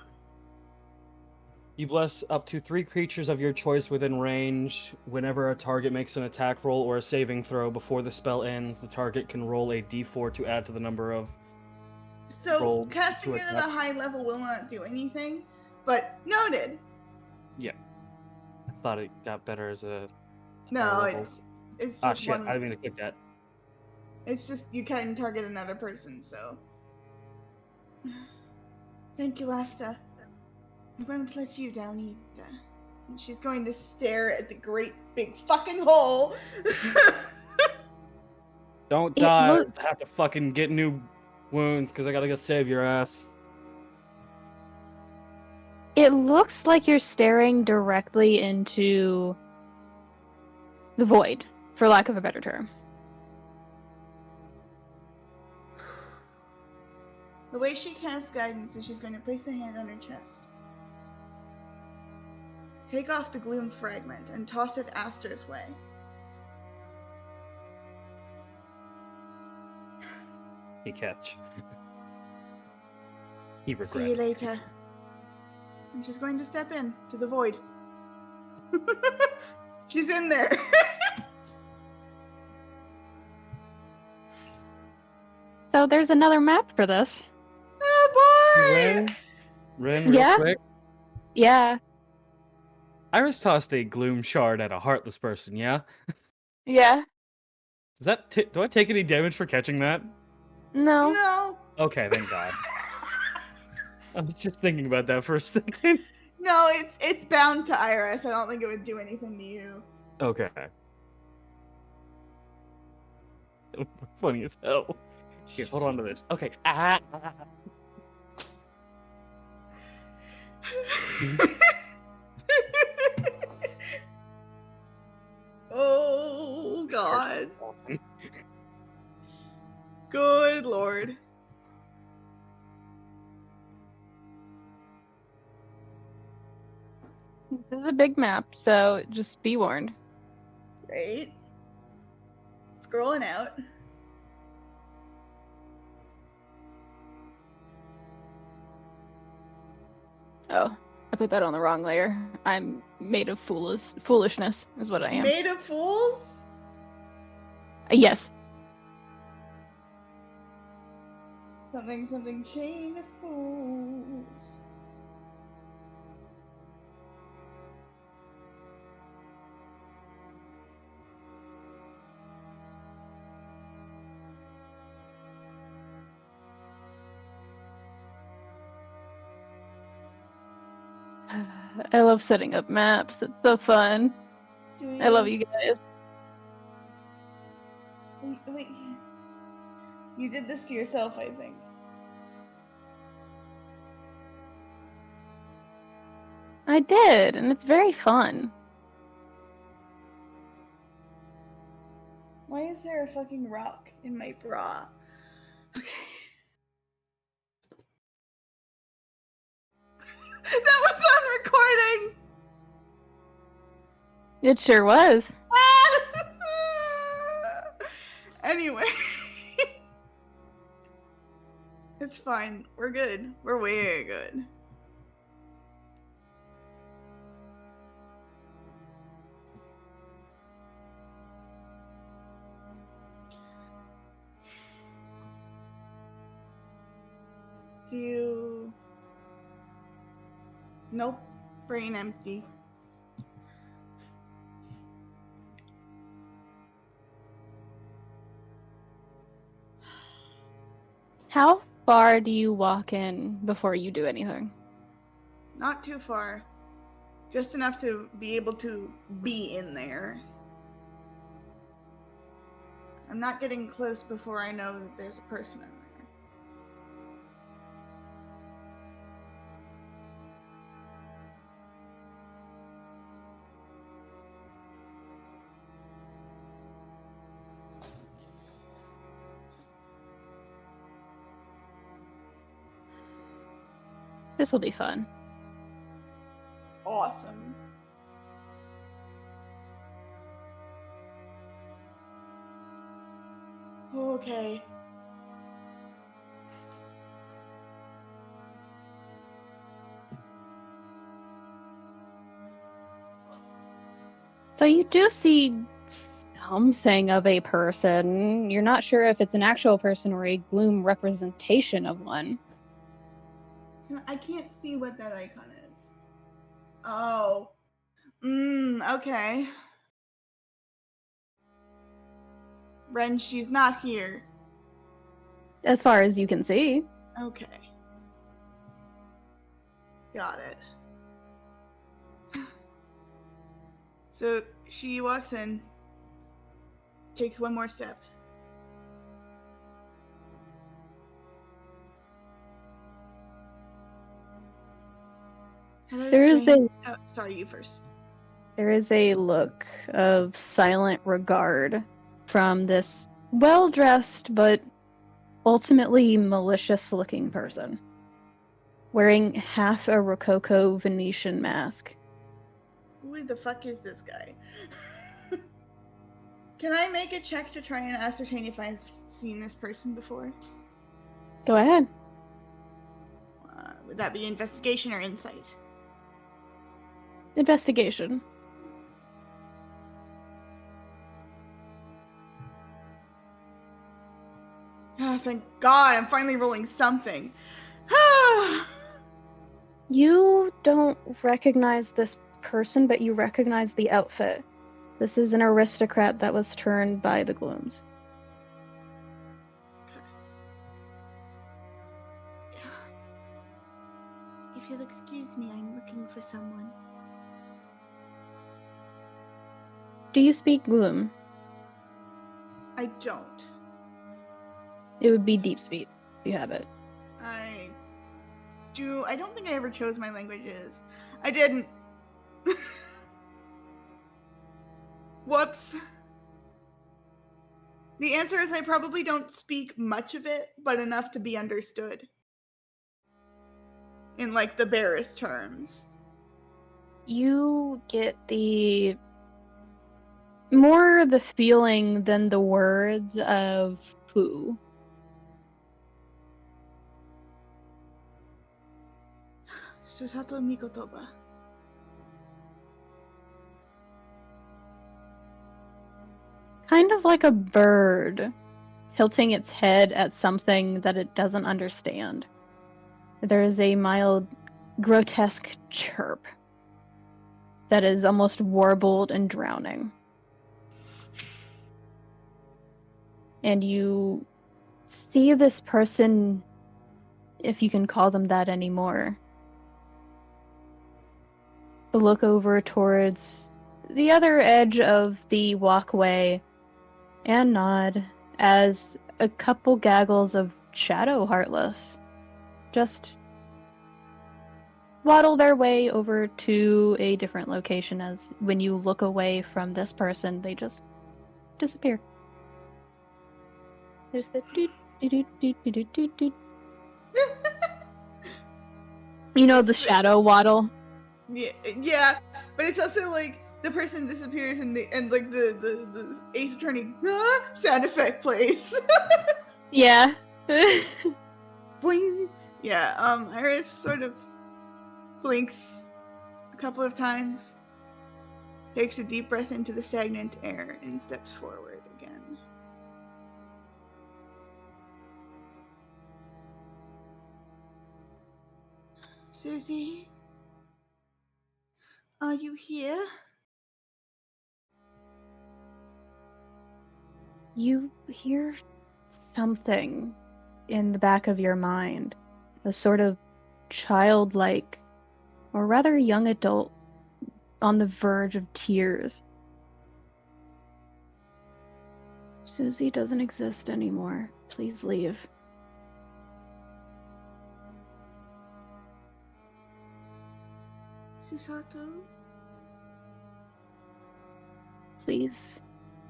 You bless up to 3 creatures of your choice within range. Whenever a target makes an attack roll or a saving throw before the spell ends, the target can roll a d4 to add to the number of So rolled casting to it at attack. a high level will not do anything, but noted. I thought it got better as a No, higher level. it's Ah, just shit. one. I didn't mean to click that. It's just you can target another person. So thank you, Asta. I won't let you down either. And she's going to stare at the great big fucking hole. Don't It die. look- I have to fucking get new wounds because I gotta go save your ass. It looks like you're staring directly into the void, for lack of a better term. The way she casts guidance is she's going to place a hand on her chest. Take off the gloom fragment and toss it Aster's way. He catch. He See you regrets. later. And she's going to step in to the void. She's in there. So there's another map for this. Oh boy! Ren, real Yeah? quick. Yeah. Iris tossed a gloom shard at a heartless person, yeah? Yeah. Does that do I take any damage for catching that? No. No. Okay, thank God. I was just thinking about that for a second. No, it's bound to Iris. I don't think it would do anything to you. Okay. Funny as hell. Here, hold on to this. Okay. Ah. Oh God. Good Lord. This is a big map, so just be warned. Right? Scrolling out. Oh, I put that on the wrong layer. I'm made of foolishness, is what I am. Made of fools? Yes. Something chain of fools. I love setting up maps. It's so fun. I love you guys. Wait. You did this to yourself, I think. I did, and it's very fun. Why is there a fucking rock in my bra? Okay. That was on recording! It sure was. Anyway. It's fine. We're good. We're way good. Do you... Nope. Brain empty. How far do you walk in before you do anything? Not too far. Just enough to be able to be in there. I'm not getting close before I know that there's a person in there. This will be fun. Awesome. Okay. So you do see something of a person. You're not sure if it's an actual person or a gloom representation of one. I can't see what that icon is. Oh. Okay. Ren, she's not here. As far as you can see. Okay. Got it. So she walks in, takes one more step. Hello, There is strange. Oh, sorry, you first. There is a look of silent regard from this well-dressed but ultimately malicious-looking person, wearing half a Rococo Venetian mask. Who the fuck is this guy? Can I make a check to try and ascertain if I've seen this person before? Go ahead. Would that be investigation or insight? Investigation. Oh, thank God, I'm finally rolling something. You don't recognize this person, but you recognize the outfit. This is an aristocrat that was turned by the Glooms. If you'll excuse me, I'm looking for someone. Do you speak Gloom? I don't. It would be Deep Speak if you have it. I don't think I ever chose my languages. I didn't. Whoops. The answer is I probably don't speak much of it, but enough to be understood. In like the barest terms. You get more the feeling than the words of poo. Susato Mikotoba. Kind of like a bird tilting its head at something that it doesn't understand. There is a mild, grotesque chirp that is almost warbled and drowning. And you see this person, if you can call them that anymore, look over towards the other edge of the walkway and nod as a couple gaggles of Shadow Heartless just waddle their way over to a different location. As when you look away from this person, they just disappear. There's the doot, doot, doot, doot, doot, doot, doot. You know, the shadow waddle. Yeah, but it's also like the person disappears and like the Ace Attorney sound effect plays. Yeah. Boing. Yeah, Iris sort of blinks a couple of times, takes a deep breath into the stagnant air, and steps forward again. Susie? Are you here? You hear something in the back of your mind, a sort of childlike, or rather young adult, on the verge of tears. Susie doesn't exist anymore. Please leave. Susato? Please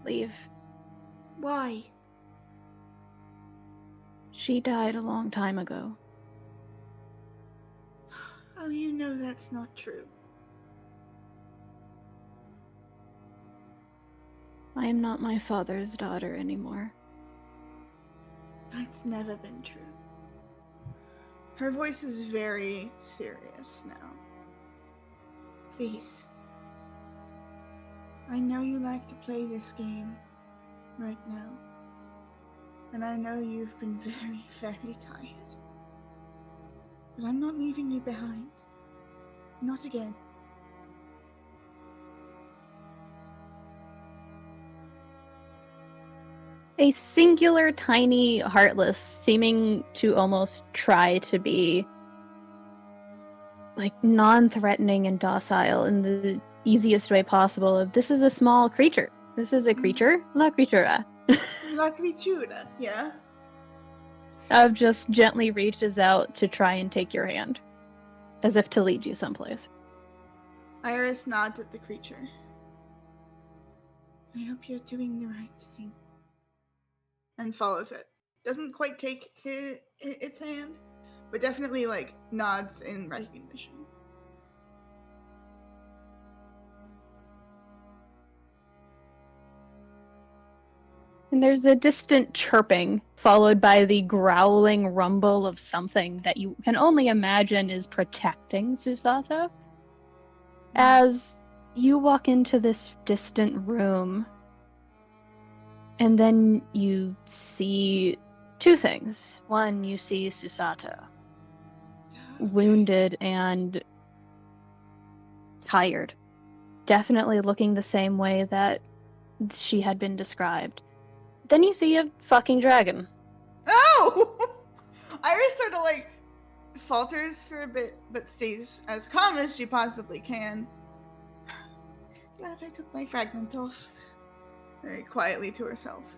leave. Why? She died a long time ago. Oh, you know that's not true. I am not my father's daughter anymore. That's never been true. Her voice is very serious now. Please. I know you like to play this game right now. And I know you've been very, very tired. But I'm not leaving you behind. Not again. A singular, tiny, heartless, seeming to almost try to be like non-threatening and docile in the easiest way possible. Of this is a small creature. This is a creature, la creatura. La criatura, yeah? Of just gently reaches out to try and take your hand, as if to lead you someplace. Iris nods at the creature. I hope you're doing the right thing. And follows it. Doesn't quite take its hand, but definitely like nods in recognition. And there's a distant chirping, followed by the growling rumble of something that you can only imagine is protecting Susato. As you walk into this distant room, and then you see two things. One, you see Susato, wounded and tired. Definitely looking the same way that she had been described. Then you see a fucking dragon. Oh! Iris sort of like falters for a bit, but stays as calm as she possibly can. Glad I took my fragment off. Very quietly to herself.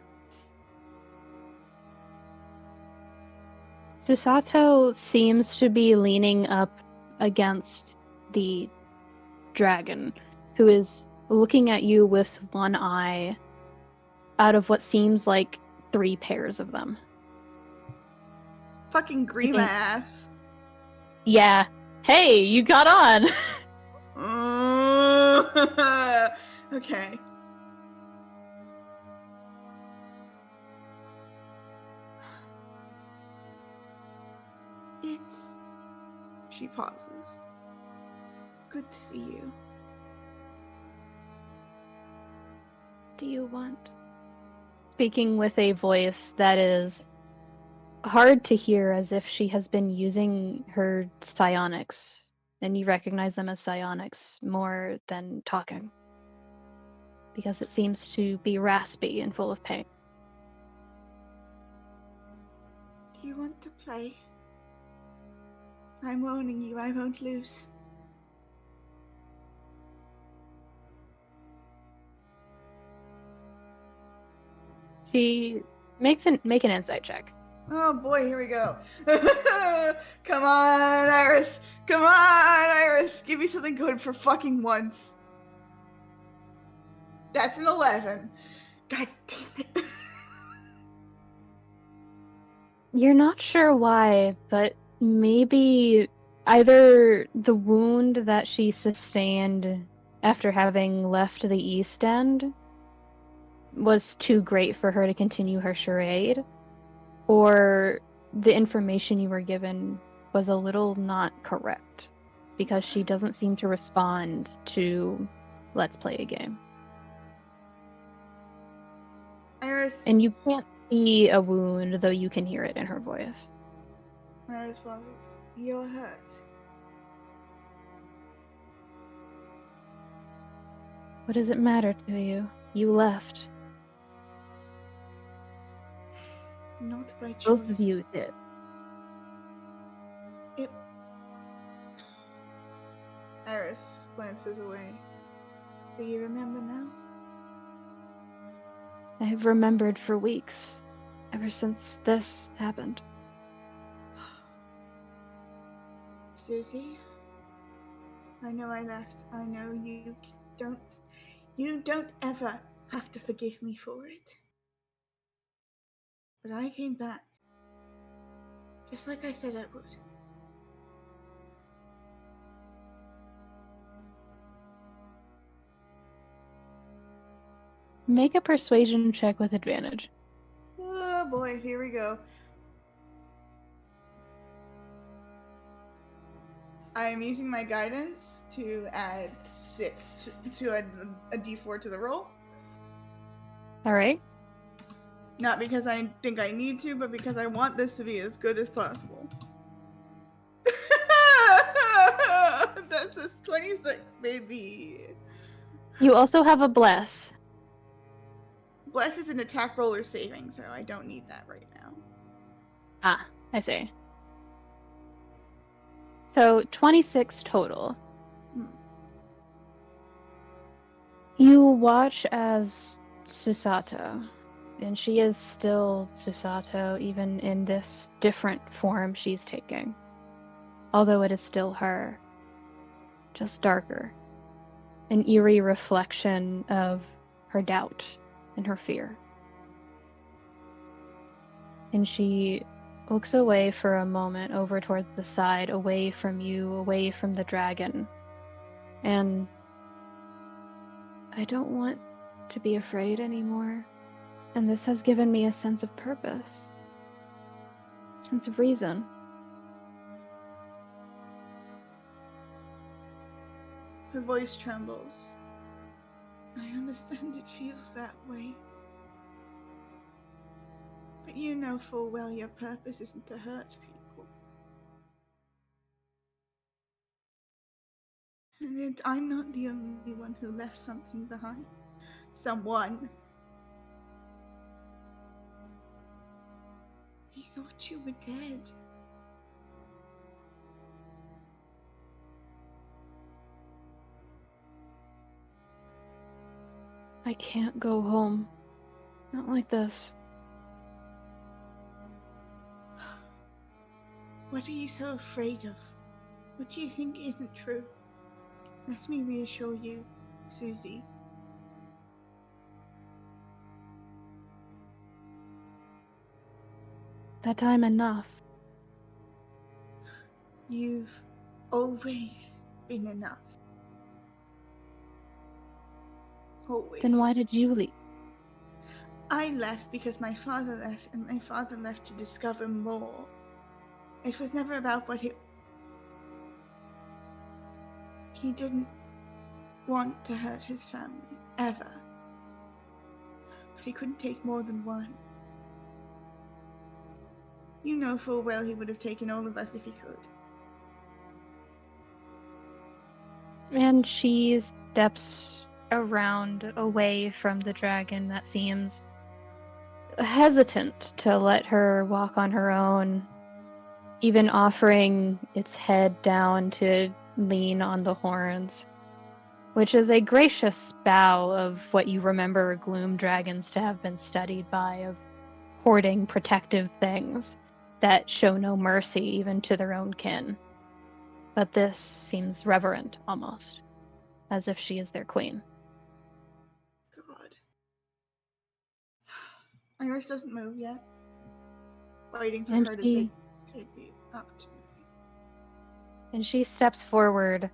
Susato seems to be leaning up against the dragon, who is looking at you with one eye out of what seems like 3 pairs of them. Fucking Grima think- ass. Yeah. Hey, you got on! Okay. It's... She pauses. Good to see you. Do you want? Speaking with a voice that is hard to hear, as if she has been using her psionics, and you recognize them as psionics more than talking, because it seems to be raspy and full of pain. Do you want to play? I'm warning you, I won't lose. She make an insight check. Oh boy, here we go. Come on, Iris. Come on, Iris. Give me something good for fucking once. That's an 11. God damn it. You're not sure why, but maybe either the wound that she sustained after having left the East End was too great for her to continue her charade, or the information you were given was a little not correct, because she doesn't seem to respond to let's play a game. Iris. And you can't see a wound, though you can hear it in her voice. Iris pauses. You're hurt. What does it matter to you? You left. Not by choice. Both of you did. Iris glances away. So you remember now? I have remembered for weeks, ever since this happened. Susie, I know I left. I know you don't ever have to forgive me for it. But I came back. Just like I said I would. Make a persuasion check with advantage. Oh boy, here we go. I am using my guidance to add 6 to add a d4 to the roll. All right. Not because I think I need to, but because I want this to be as good as possible. That's a 26, baby. You also have a bless. Bless is an attack roller saving, so I don't need that right now. Ah, I see. So 26 total. Hmm. You watch as Susato, and she is still Susato even in this different form she's taking. Although it is still her, just darker. An eerie reflection of her doubt and her fear. And she looks away for a moment over towards the side, away from you, away from the dragon. And I don't want to be afraid anymore. And this has given me a sense of purpose, a sense of reason. Her voice trembles. I understand it feels that way. But you know full well your purpose isn't to hurt people. And yet I'm not the only one who left something behind. Someone. He thought you were dead. I can't go home. Not like this. What are you so afraid of? What do you think isn't true? Let me reassure you, Susie. That I'm enough. You've always been enough. Always. Then why did you leave? I left because my father left, and my father left to discover more. It was never about what he didn't want to hurt his family, ever. But he couldn't take more than one. You know full well he would have taken all of us if he could. And she steps around away from the dragon that seems hesitant to let her walk on her own, even offering its head down to lean on the horns, which is a gracious bow of what you remember Gloom dragons to have been studied by, of hoarding protective things that show no mercy even to their own kin. But this seems reverent, almost, as if she is their queen. God. Iris doesn't move yet. Waiting for And her to she- take the opportunity. And she steps forward,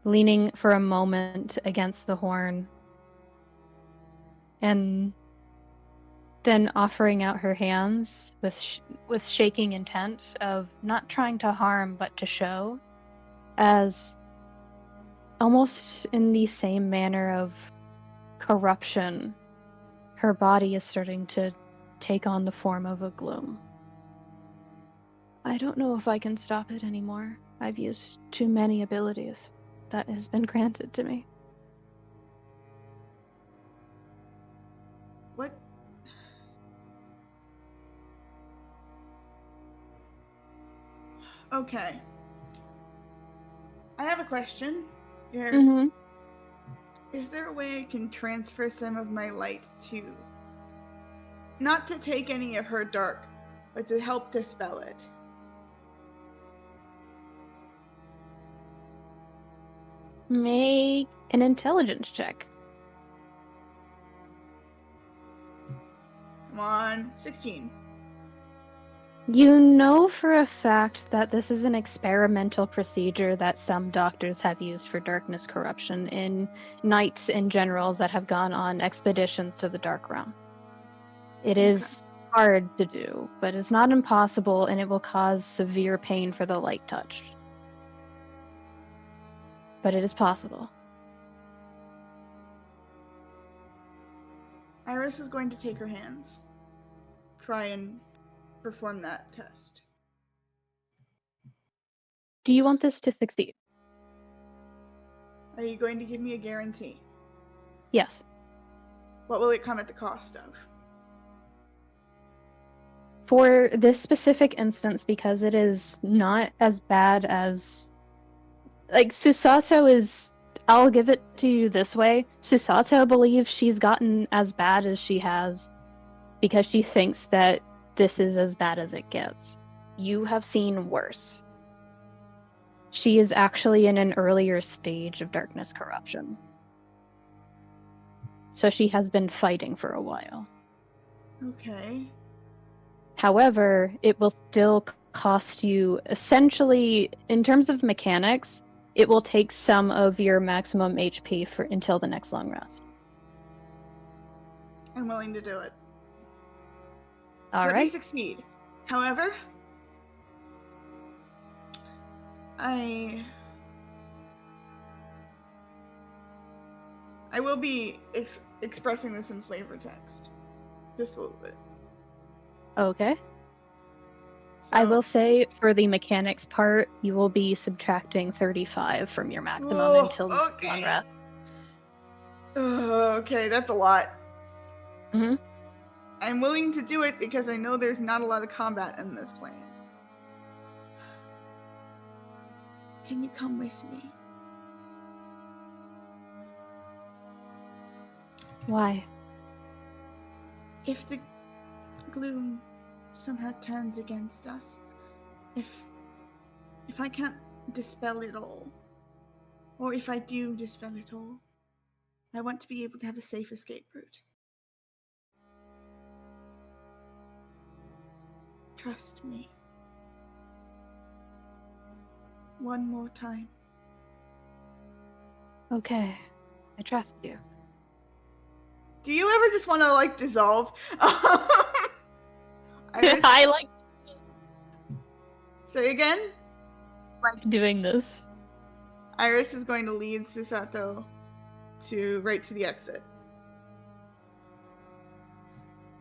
leaning for a moment against the horn, and then offering out her hands with shaking intent of not trying to harm but to show, as almost in the same manner of corruption, her body is starting to take on the form of a gloom. I don't know if I can stop it anymore. I've used too many abilities that has been granted to me. What? Okay. I have a question. Mm-hmm. Is there a way I can transfer some of my light to... not to take any of her dark, but to help dispel it? Make an intelligence check. Come on. 16. You know for a fact that this is an experimental procedure that some doctors have used for darkness corruption in knights and generals that have gone on expeditions to the Dark Realm. It is hard to do, but it's not impossible, and it will cause severe pain for the light touch. but it is possible. Iris is going to take her hands. Try and perform that test. Do you want this to succeed? Are you going to give me a guarantee? Yes. What will it come at the cost of? For this specific instance, because it is not as bad as... Like, Susato is... I'll give it to you this way. Susato believes she's gotten as bad as she has because she thinks that this is as bad as it gets. You have seen worse. She is actually in an earlier stage of darkness corruption. So she has been fighting for a while. Okay. However, it will still cost you, essentially, in terms of mechanics, it will take some of your maximum HP until the next long rest. I'm willing to do it. All Let me right. succeed. However, I will be expressing this in flavor text. Just a little bit. Okay. So, I will say for the mechanics part, you will be subtracting 35 from your maximum Whoa, until the okay. long rest. Okay, that's a lot. Mhm. I'm willing to do it because I know there's not a lot of combat in this plane. Can you come with me? Why? If the gloom somehow turns against us, if I can't dispel it all, or if I do dispel it all, I want to be able to have a safe escape route. Trust me. One more time. Okay. I trust you. Do you ever just want to, like, dissolve? Iris, I like say again? doing this. Iris is going to lead Susato right to the exit.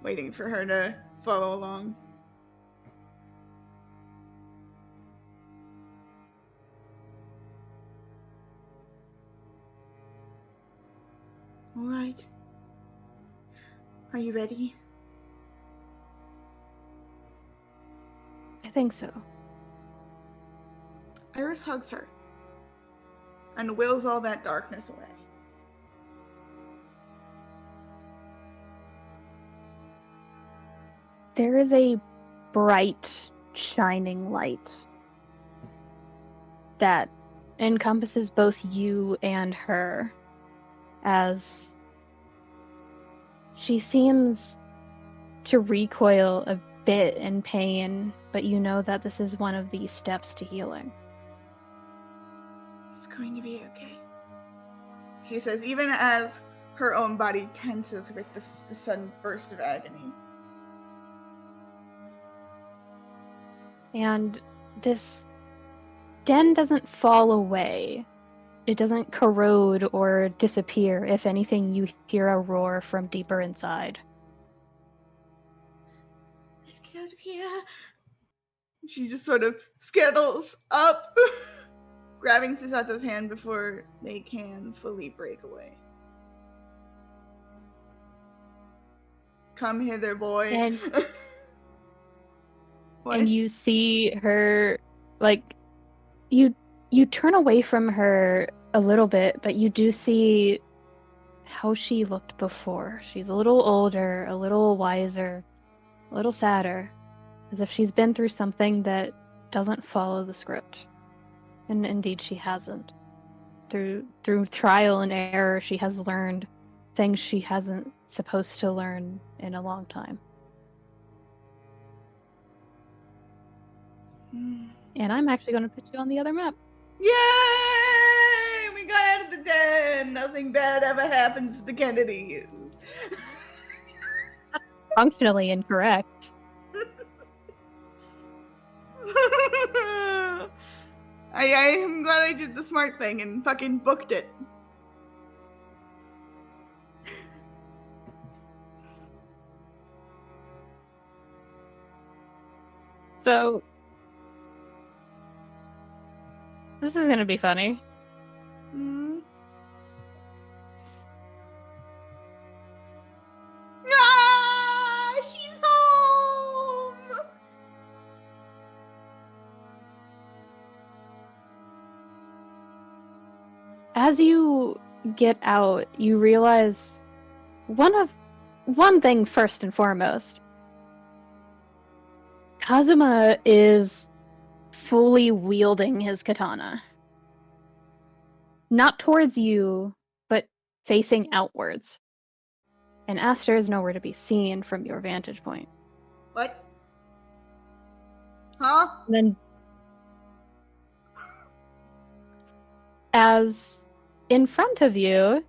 Waiting for her to follow along. All right. Are you ready? I think so. Iris hugs her and wills all that darkness away. There is a bright, shining light that encompasses both you and her, as she seems to recoil a bit in pain, but you know that this is one of the steps to healing. It's going to be okay. She says, even as her own body tenses with the sudden burst of agony. And this den doesn't fall away. It doesn't corrode or disappear. If anything, you hear a roar from deeper inside. Let's get out of here. She just sort of scuttles up, grabbing Susato's hand before they can fully break away. Come hither, boy. And What? and you see her, like, you turn away from her a little bit, but you do see how she looked before. She's a little older, a little wiser, a little sadder, as if she's been through something that doesn't follow the script. And indeed she hasn't. Through trial and error, she has learned things she hasn't supposed to learn in a long time. And I'm actually going to put you on the other map. Yay! We got out of the den! Nothing bad ever happens to the Kennedys. Functionally incorrect. I'm glad I did the smart thing and fucking booked it. So, this is gonna be funny. Hmm. Ah, she's home! As you get out, you realize one thing first and foremost. Kazuma is fully wielding his katana. Not towards you, but facing outwards. And Aster is nowhere to be seen from your vantage point. What? Huh? And then, as in front of you,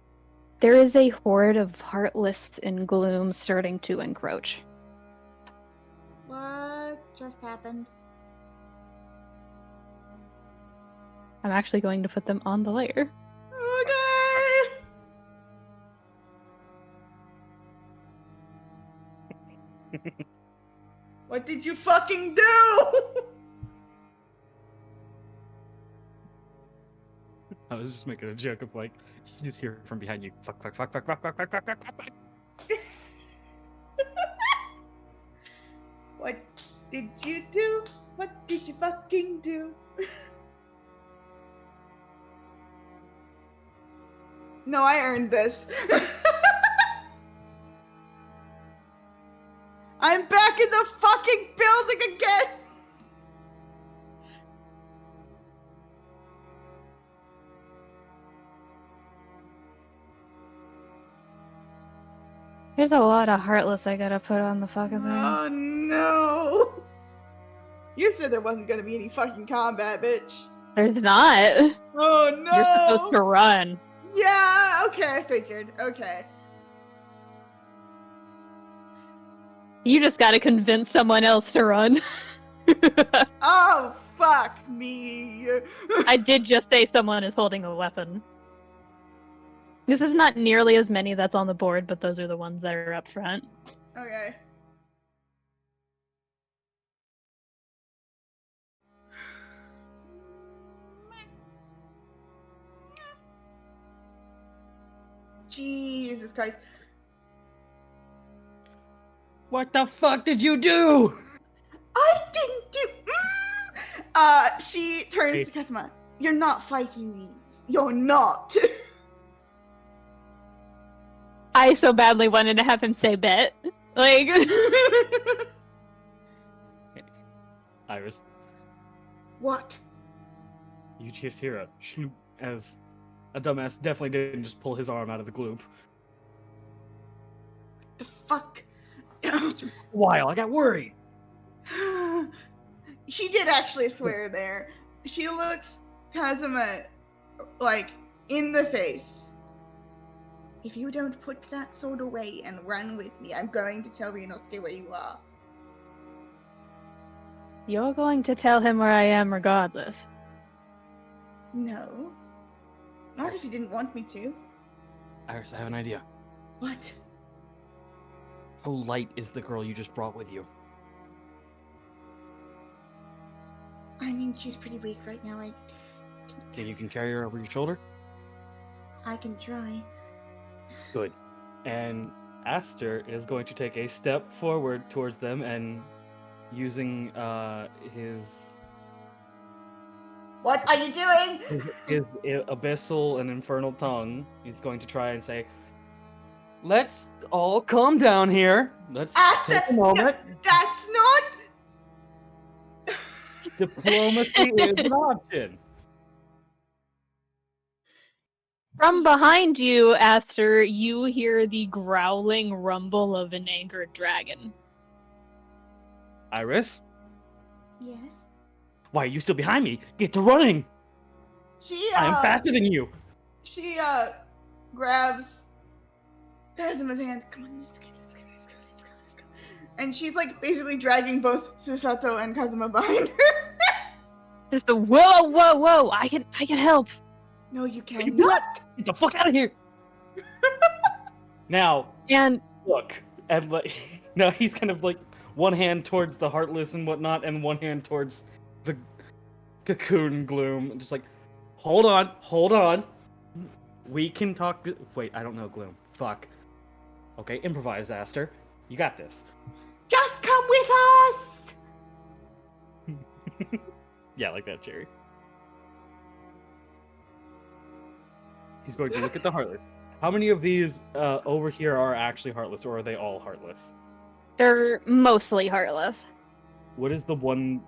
there is a horde of Heartless and Gloom starting to encroach. What just happened? I'm actually going to put them on the layer. Okay! What did you fucking do? I was just making a joke of like, you just hear from behind you, fuck, fuck, fuck, fuck, fuck, fuck, fuck, fuck, fuck, fuck. What did you do? What did you fucking do? No, I earned this. I'm back in the fucking building again! There's a lot of Heartless I gotta put on the fucking thing. Oh no! You said there wasn't gonna be any fucking combat, bitch. There's not. Oh no! You're supposed to run. Yeah, okay, I figured. Okay. You just gotta convince someone else to run. Oh, fuck me. I did just say someone is holding a weapon. This is not nearly as many that's on the board, but those are the ones that are up front. Okay. Jesus Christ. What the fuck did you do? I didn't do. She turns Hey. to Kazuma. You're not fighting these. You're not. I so badly wanted to have him say bet. Like, Iris, What? you just hear a shloop as a dumbass definitely didn't just pull his arm out of the gloop. The fuck? While I got worried. She did actually swear there. She looks Kazuma like in the face. If you don't put that sword away and run with me, I'm going to tell Ryunosuke where you are. you're going to tell him where I am regardless. No. Not if you didn't want me to. Iris, I have an idea. What? How light is the girl you just brought with you? I mean, she's pretty weak right now. Okay, you can carry her over your shoulder? I can try. Good. And Aster is going to take a step forward towards them and using his What are you doing? his abyssal and infernal tongue, he's going to try and say, "Let's all calm down here. Let's Aster, take a moment. That's not. Diplomacy is an option." From behind you, Aster, you hear the growling rumble of an angered dragon. Iris, Yes. why are you still behind me? Get to running. She I am faster than you. She grabs Kazuma's hand. Come on, let's go. And she's like basically dragging both Susato and Kazuma behind her. Just a whoa, whoa, whoa! I can help. No, you You cannot. Get the fuck out of here! Now, And look, and like, now he's kind of like one hand towards the Heartless and whatnot, and one hand towards the cocoon Gloom. Just like, hold on. We can talk. Wait, I don't know Gloom. Fuck. Okay, improvise, Aster. You got this. Just come with us. Yeah, like that, Jerry. He's going to look at the Heartless. How many of these over here are actually Heartless, or are they all Heartless? they're mostly heartless. What is the one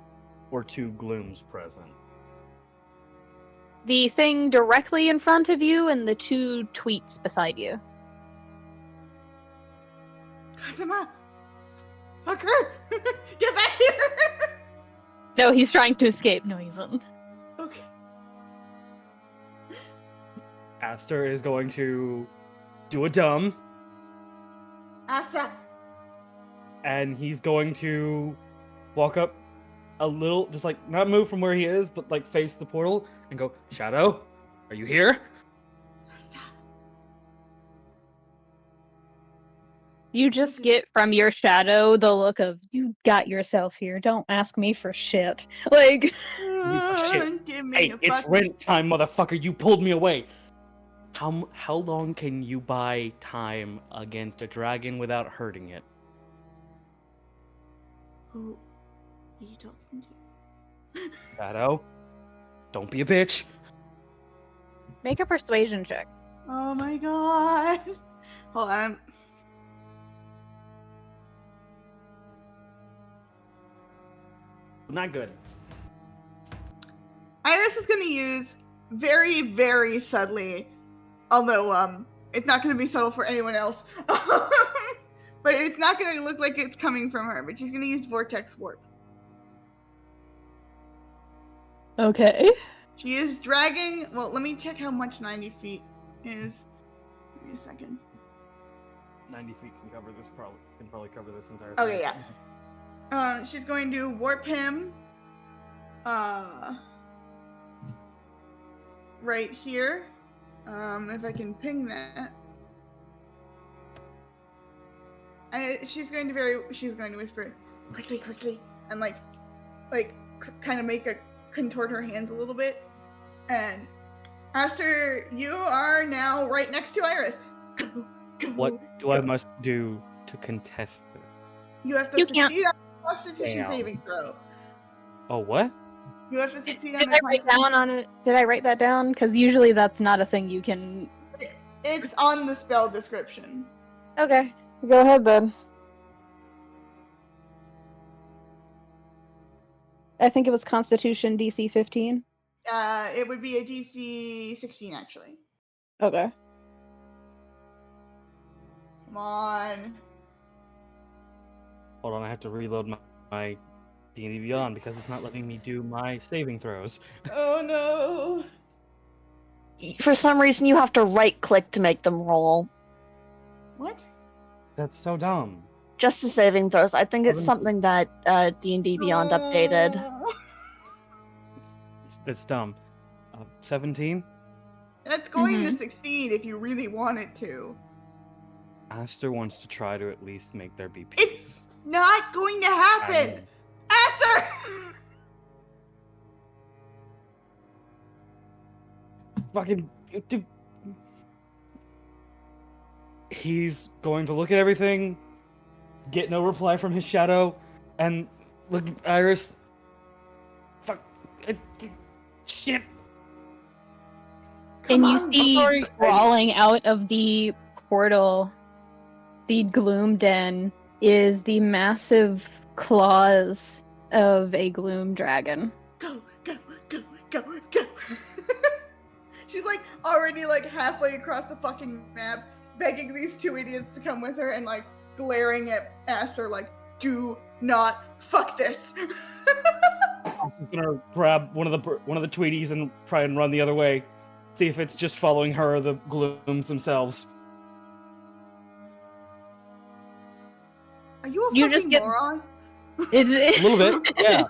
or two Glooms present? The thing directly in front of you and the two tweets beside you. Kazuma, fucker, get back here. No, he's trying to escape. No, he isn't. Okay. Aster is going to do a dumb, Asta. and he's going to walk up a little, just like not move from where he is, but like face the portal and go, Shadow, are you here? Asta. You just get from your shadow the look of, you got yourself here. Don't ask me for shit. Like, Shit. Give me Hey, a it's fucking... rent time, motherfucker. You pulled me away. How long can you buy time against a dragon without hurting it? Who are you talking to? Shadow, don't be a bitch. make a persuasion check. Oh my god. Hold on. Not good. Iris is going to use very, very subtly, although it's not going to be subtle for anyone else. But it's not going to look like it's coming from her, but she's going to use Vortex Warp. Okay. She is dragging... Well, let me check how much 90 feet is. Give me a second. 90 feet can probably cover this entire thing. Okay, yeah. She's going to warp him right here. If I can ping that. And she's going to whisper, quickly, and like kind of contort her hands a little bit. And Aster, you are now right next to Iris. Go, What do I must do to contest this? You have to You can't- succeed on a Constitution Damn. saving throw. Oh, what? You have to succeed Did on I a write Constitution. down on it? Did I write that down? Because usually that's not a thing you can. It's on the spell description. Okay, go ahead then. I think it was Constitution DC 15. It would be a DC 16 actually. Okay. Come on. Hold on, I have to reload my D&D Beyond because it's not letting me do my saving throws. Oh no. For some reason, you have to right-click to make them roll. What? That's so dumb. Just the saving throws. I think it's Seven- something that D&D Beyond updated. It's dumb. 17? That's going to Mhm. succeed if you really want it to. Aster wants to try to at least make there be It's- peace. Not going to I happen. know. Aster! Fucking... He's going to look at everything, get no reply from his shadow, and look at Iris. Fuck. Shit. Come And you on. see sorry. crawling out of the portal, the Gloom Den, is the massive claws of a Gloom dragon. Go. She's like already like halfway across the fucking map, begging these two idiots to come with her and like glaring at Aster like, do not fuck this. I'm just gonna grab one of the Tweeties and try and run the other way. See if it's just following her or the Glooms themselves. Are you a You fucking just get- moron? A little bit, yeah.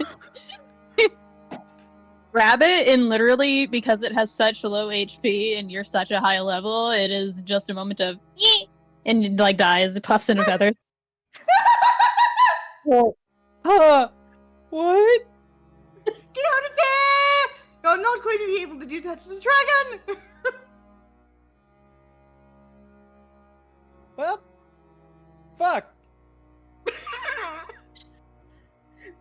grab it, and literally, because it has such low HP and you're such a high level, it is just a moment of "Yeet!" and it like dies. It puffs into feathers. What? What? Get out of there! You're not going to be able to do that to the dragon! Well, fuck.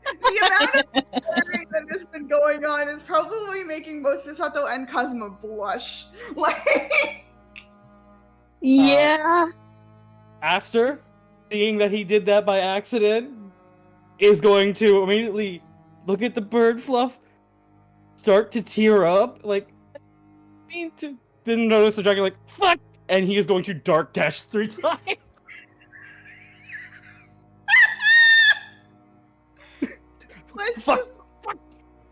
The amount of worry that has been going on is probably making both Sato and Kazuma blush. Like, Yeah. Aster, seeing that he did that by accident, is going to immediately look at the bird fluff, start to tear up, like, then notice the dragon, like, fuck! And he is going to dark dash 3 times. let's Fuck. just.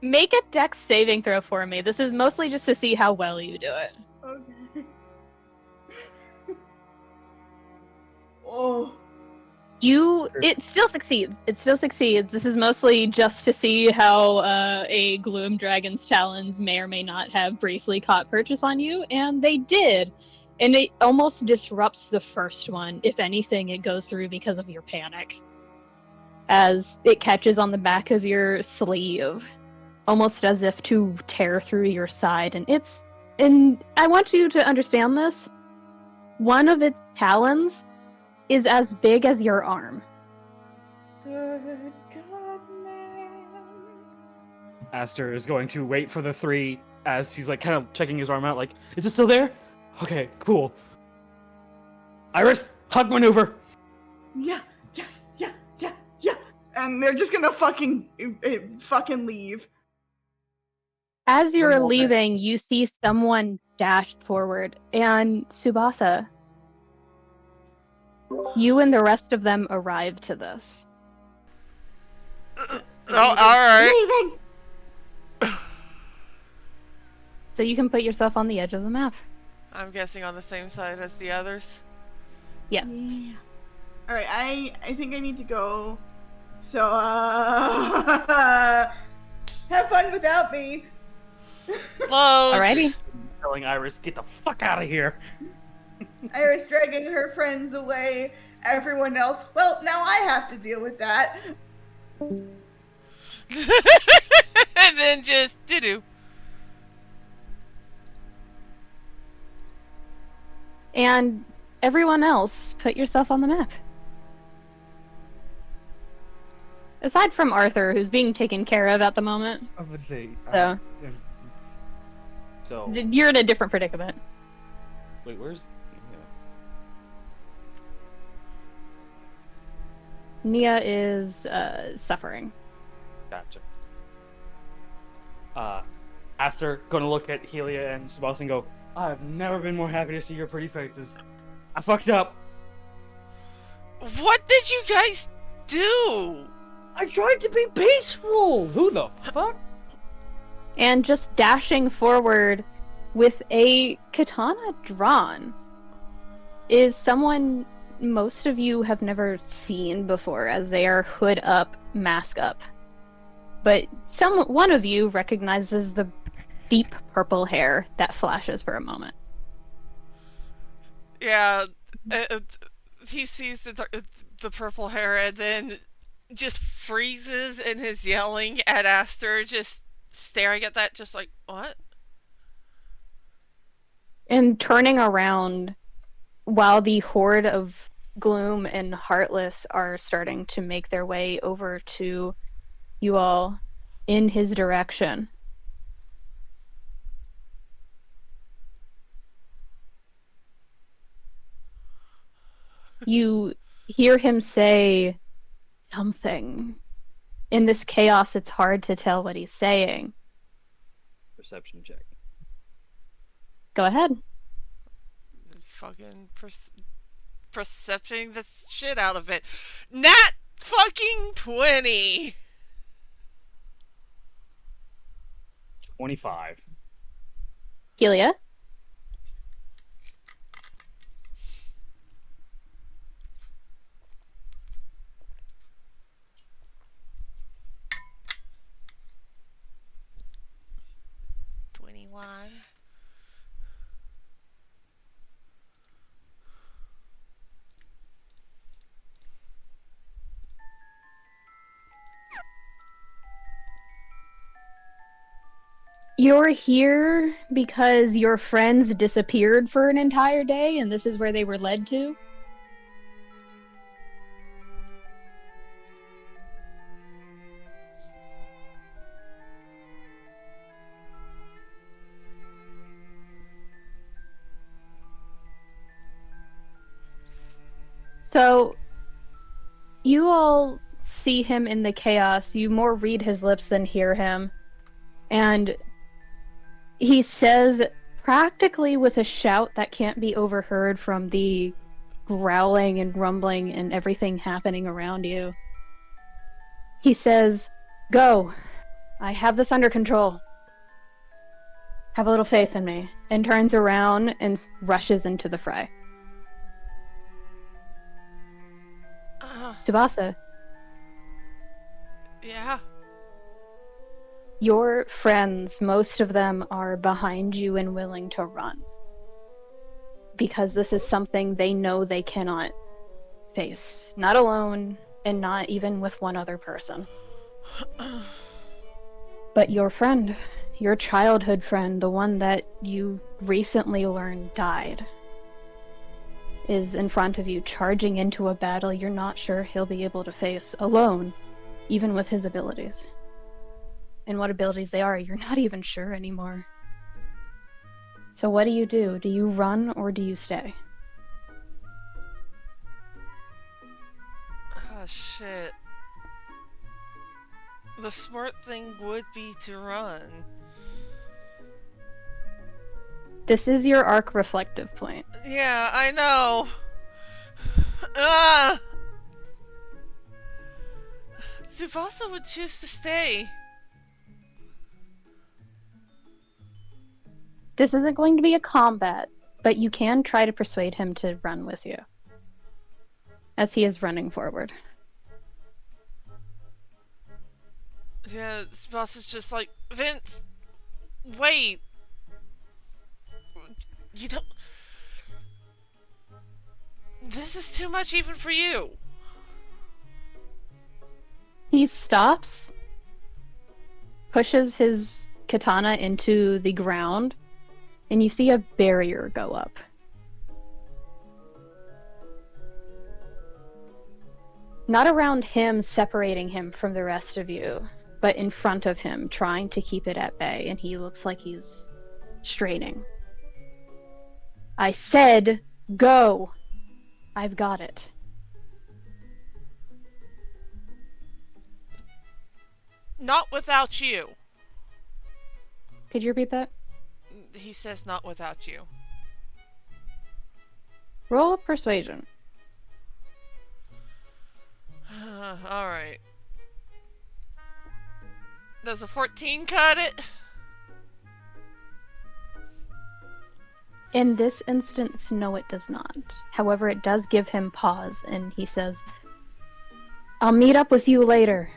Make a dex saving throw for me. This is mostly just to see how well you do it. Okay. Oh. It still succeeds. It still succeeds. This is mostly just to see how a Gloom Dragon's talons may or may not have briefly caught purchase on you, and they did. And it almost disrupts the first one. If anything, it goes through because of your panic. As it catches on the back of your sleeve, almost as if to tear through your side. And I want you to understand this. One of its talons is as big as your arm. Good God, man. Aster is going to wait for the 3 as he's like kind of checking his arm out, like, is it still there? Okay, cool. Iris, hug maneuver. Yeah. And they're just gonna fucking leave. As you're One more thing. leaving, you see someone dash forward, and Tsubasa, you and the rest of them arrive to this. Oh, alright. Leaving! So you can put yourself on the edge of the map. I'm guessing on the same side as the others. Yeah. Yeah. Alright, I think I need to go. So, have fun without me. Loads. Alrighty. Telling Iris, get the fuck out of here. Iris dragging her friends away. Everyone else, well, now I have to deal with that. And then just doo-doo. And everyone else, put yourself on the map. Aside from Arthur, who's being taken care of at the moment. I was about to say. So. So, You're in a different predicament. wait, where's... Nia is suffering. Gotcha. Aster, gonna look at Helia and Tsubasa and go, I've never been more happy to see your pretty faces. I fucked up. What did you guys do? I tried to be peaceful. Who the fuck? And just dashing forward with a katana drawn is someone most of you have never seen before, as they are hood up, mask up. But one of you recognizes the deep purple hair that flashes for a moment. Yeah, he sees the purple hair and then just freezes and is yelling at Aster, just staring at that, just like, what? And turning around while the horde of Gloom and Heartless are starting to make their way over to you all in his direction. You hear him say something. In this chaos, it's hard to tell what he's saying. Perception check. Go ahead. Fucking percepting the shit out of it. Nat fucking 20! 25. Helia? Why? You're here because your friends disappeared for an entire day and this is where they were led to? So, you all see him in the chaos. You more read his lips than hear him. And he says, practically with a shout that can't be overheard from the growling and rumbling and everything happening around you. He says, "Go. I have this under control. Have a little faith in me," and turns around and rushes into the fray. Tsubasa, Yeah. your friends, most of them are behind you and willing to run. Because this is something they know they cannot face. Not alone, and not even with one other person. But your friend, your childhood friend, the one that you recently learned died, is in front of you, charging into a battle you're not sure he'll be able to face alone, even with his abilities. And what abilities they are, you're not even sure anymore. So what do? Do you run or do you stay? Oh, shit. The smart thing would be to run. This is your arc reflective point. Yeah, I know. Ah! Tsubasa would choose to stay. This isn't going to be a combat, but you can try to persuade him to run with you. As he is running forward. Yeah, Tsubasa's just like, Vince, wait. You don't... This is too much even for you. He stops, pushes his katana into the ground, and you see a barrier go up. Not around him, separating him from the rest of you, but in front of him, trying to keep it at bay, and he looks like he's straining. I said, go! I've got it. Not without you. Could you repeat that? He says not without you. Roll persuasion. Alright. Does a 14 cut it? In this instance, no, it does not. However, it does give him pause, and he says, I'll meet up with you later.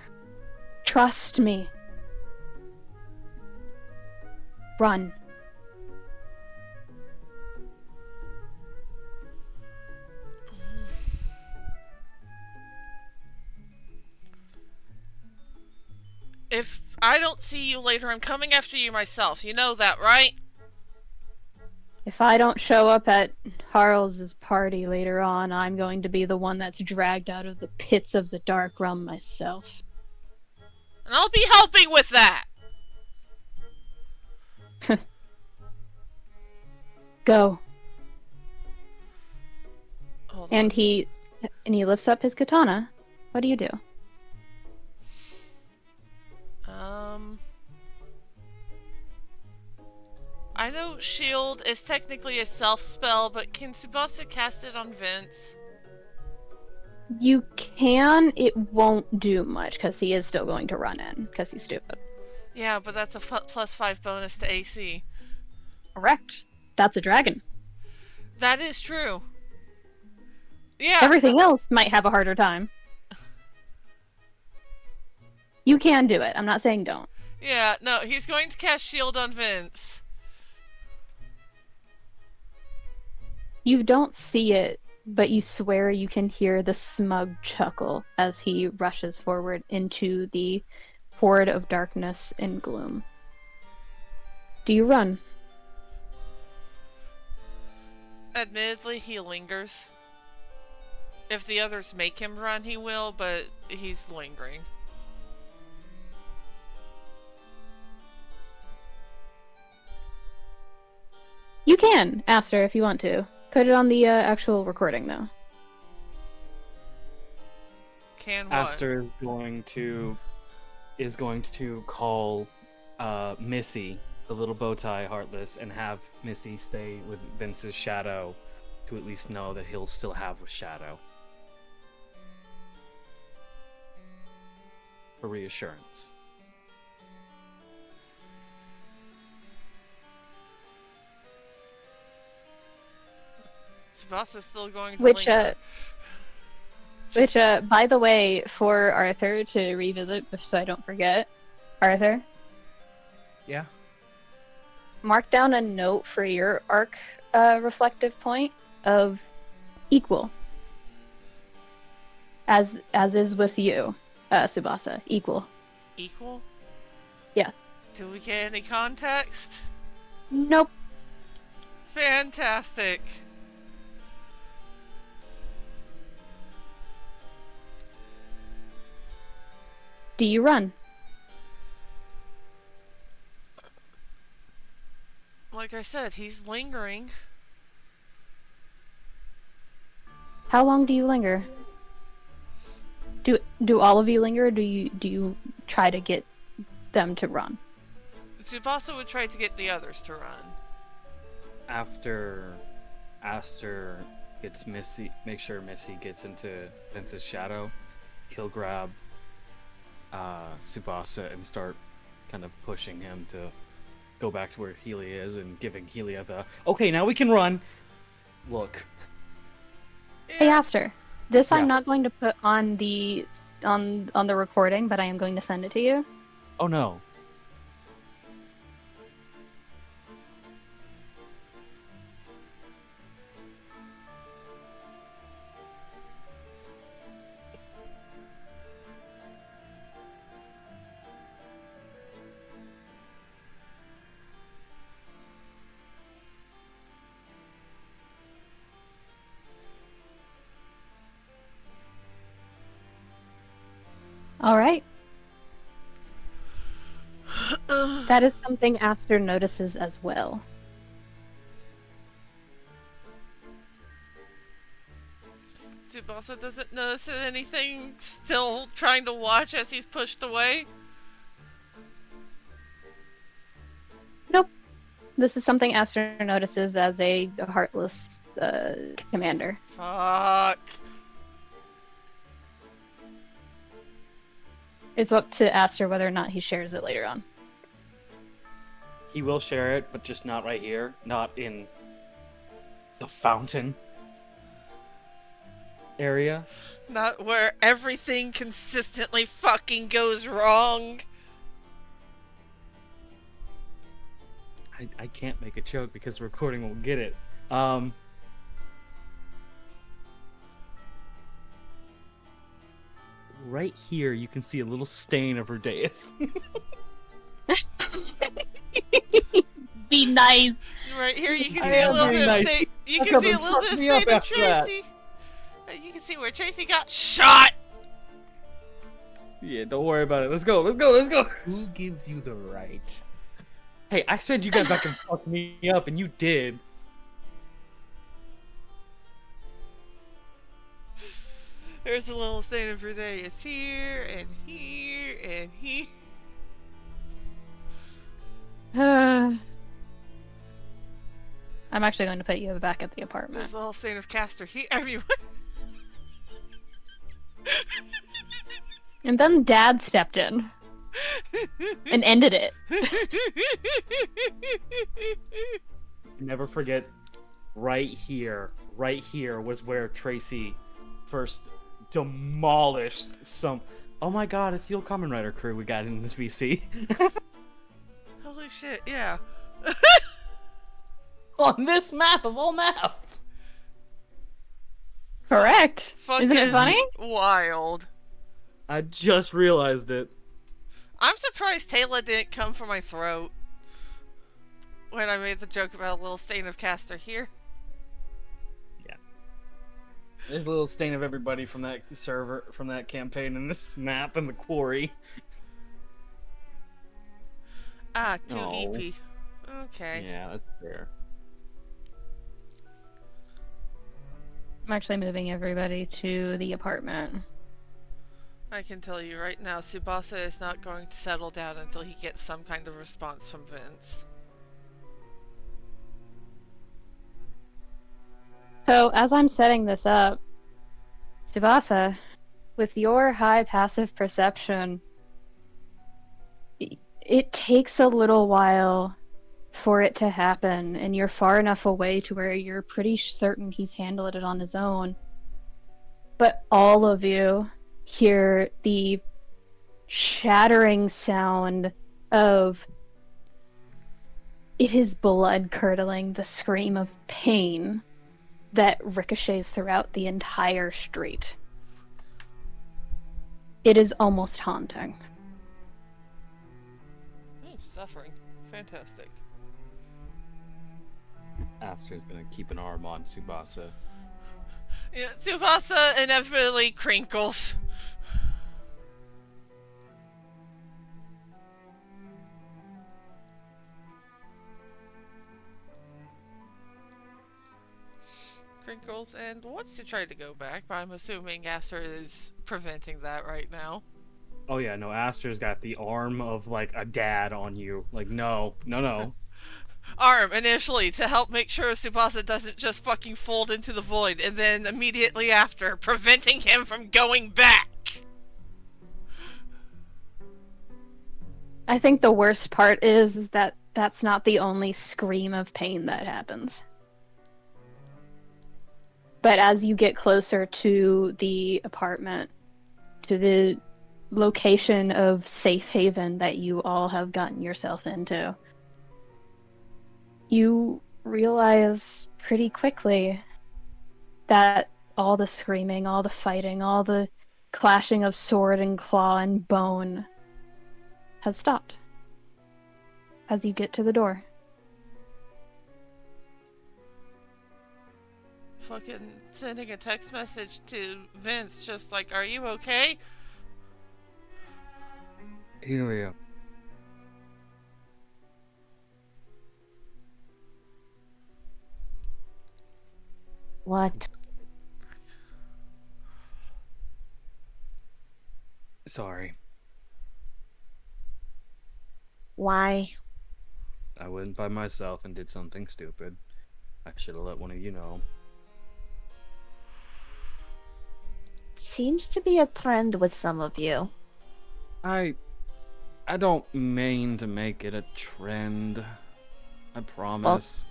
Trust me. Run. If I don't see you later, I'm coming after you myself. You know that, right? If I don't show up at Harl's party later on, I'm going to be the one that's dragged out of the pits of the dark realm myself. And I'll be helping with that! Go. Hold And on. he lifts up his katana. What do you do? I know shield is technically a self spell, but can Tsubasa cast it on Vince? You can. It won't do much because he is still going to run in because he's stupid. Yeah, but that's a +5 bonus to AC. Correct. That's a dragon. That is true. Yeah. Everything else might have a harder time. You can do it. I'm not saying don't. Yeah, no, he's going to cast shield on Vince. You don't see it, but you swear you can hear the smug chuckle as he rushes forward into the horde of darkness and gloom. Do you run? Admittedly, he lingers. If the others make him run, he will, but he's lingering. You can, Aster, if you want to. Put it on the actual recording, though. Can what? Aster is going to call Missy, the little bow tie Heartless, and have Missy stay with Vince's shadow to at least know that he'll still have a shadow. For reassurance. Tsubasa's still going to Which, linger. by the way, for Arthur to revisit, just so I don't forget, Arthur, Yeah. mark down a note for your arc reflective point of equal. As is with you, Tsubasa. Equal. Equal? Yeah. Do we get any context? Nope. Fantastic. Do you run? Like I said, he's lingering. How long do you linger? Do all of you linger, or do you try to get them to run? Tsubasa would try to get the others to run. After Aster gets Missy, make sure Missy gets into Vince's shadow, he'll grab Tsubasa and start kind of pushing him to go back to where Helia is and giving Helia the okay, now we can run look. Hey Aster, this Yeah. I'm not going to put on the recording, but I am going to send it to you. Oh no. All right. That is something Aster notices as well. Tsubasa doesn't notice anything, still trying to watch as he's pushed away. Nope. This is something Aster notices as a heartless commander. Fuck. It's up to Aster whether or not he shares it later on. He will share it, but just not right here. Not in the fountain area. Not where everything consistently fucking goes wrong. I can't make a joke because the recording won't get it. Right here, you can see a little stain of her dais. Be nice. Right here, you can I see a am little being bit of nice. stain. You That's can see a gonna little fuck bit of me up stain of after that. Tracy. You can see where Tracy got shot. Yeah, don't worry about it. Let's go, let's go, let's go. Who gives you the right? Hey, I said you got back and fuck me up, and you did. There's a little stain of her day. It's here and here and here. I'm actually going to put you back at the apartment. There's a little stain of Castor here. Everyone. And then Dad stepped in and ended it. Never forget, right here was where Tracy first demolished some. Oh my god, it's the old Kamen Rider crew we got in this VC. Holy shit, yeah. On this map of all maps. Correct. Isn't it Fucking funny? wild. I just realized it. I'm surprised Tala didn't come for my throat when I made the joke about a little stain of caster here. There's a little stain of everybody from that server, from that campaign, in this map and the quarry. Ah, too No. EP. Okay. Yeah, that's fair. I'm actually moving everybody to the apartment. I can tell you right now, Tsubasa is not going to settle down until he gets some kind of response from Vince. So, as I'm setting this up, Tsubasa, with your high passive perception, it takes a little while for it to happen, and you're far enough away to where you're pretty certain he's handled it on his own. But all of you hear the shattering sound of it is blood curdling, the scream of pain that ricochets throughout the entire street. It is almost haunting. Oh, suffering. Fantastic. Aster's gonna keep an arm on Tsubasa. Yeah, Tsubasa inevitably crinkles. Crinkles and wants to try to go back, but I'm assuming Aster is preventing that right now. Oh yeah, no, Aster's got the arm of like a dad on you. Like, no. Arm initially to help make sure Tsubasa doesn't just fucking fold into the void, and then immediately after preventing him from going back. I think the worst part is that that's not the only scream of pain that happens. But as you get closer to the apartment, to the location of safe haven that you all have gotten yourself into, you realize pretty quickly that all the screaming, all the fighting, all the clashing of sword and claw and bone has stopped as you get to the door. Fucking sending a text message to Vince just like, are you okay? Helia. What? Sorry. Why? I went by myself and did something stupid. I should have let one of you know. Seems to be a trend with some of you. I don't mean to make it a trend. I promise.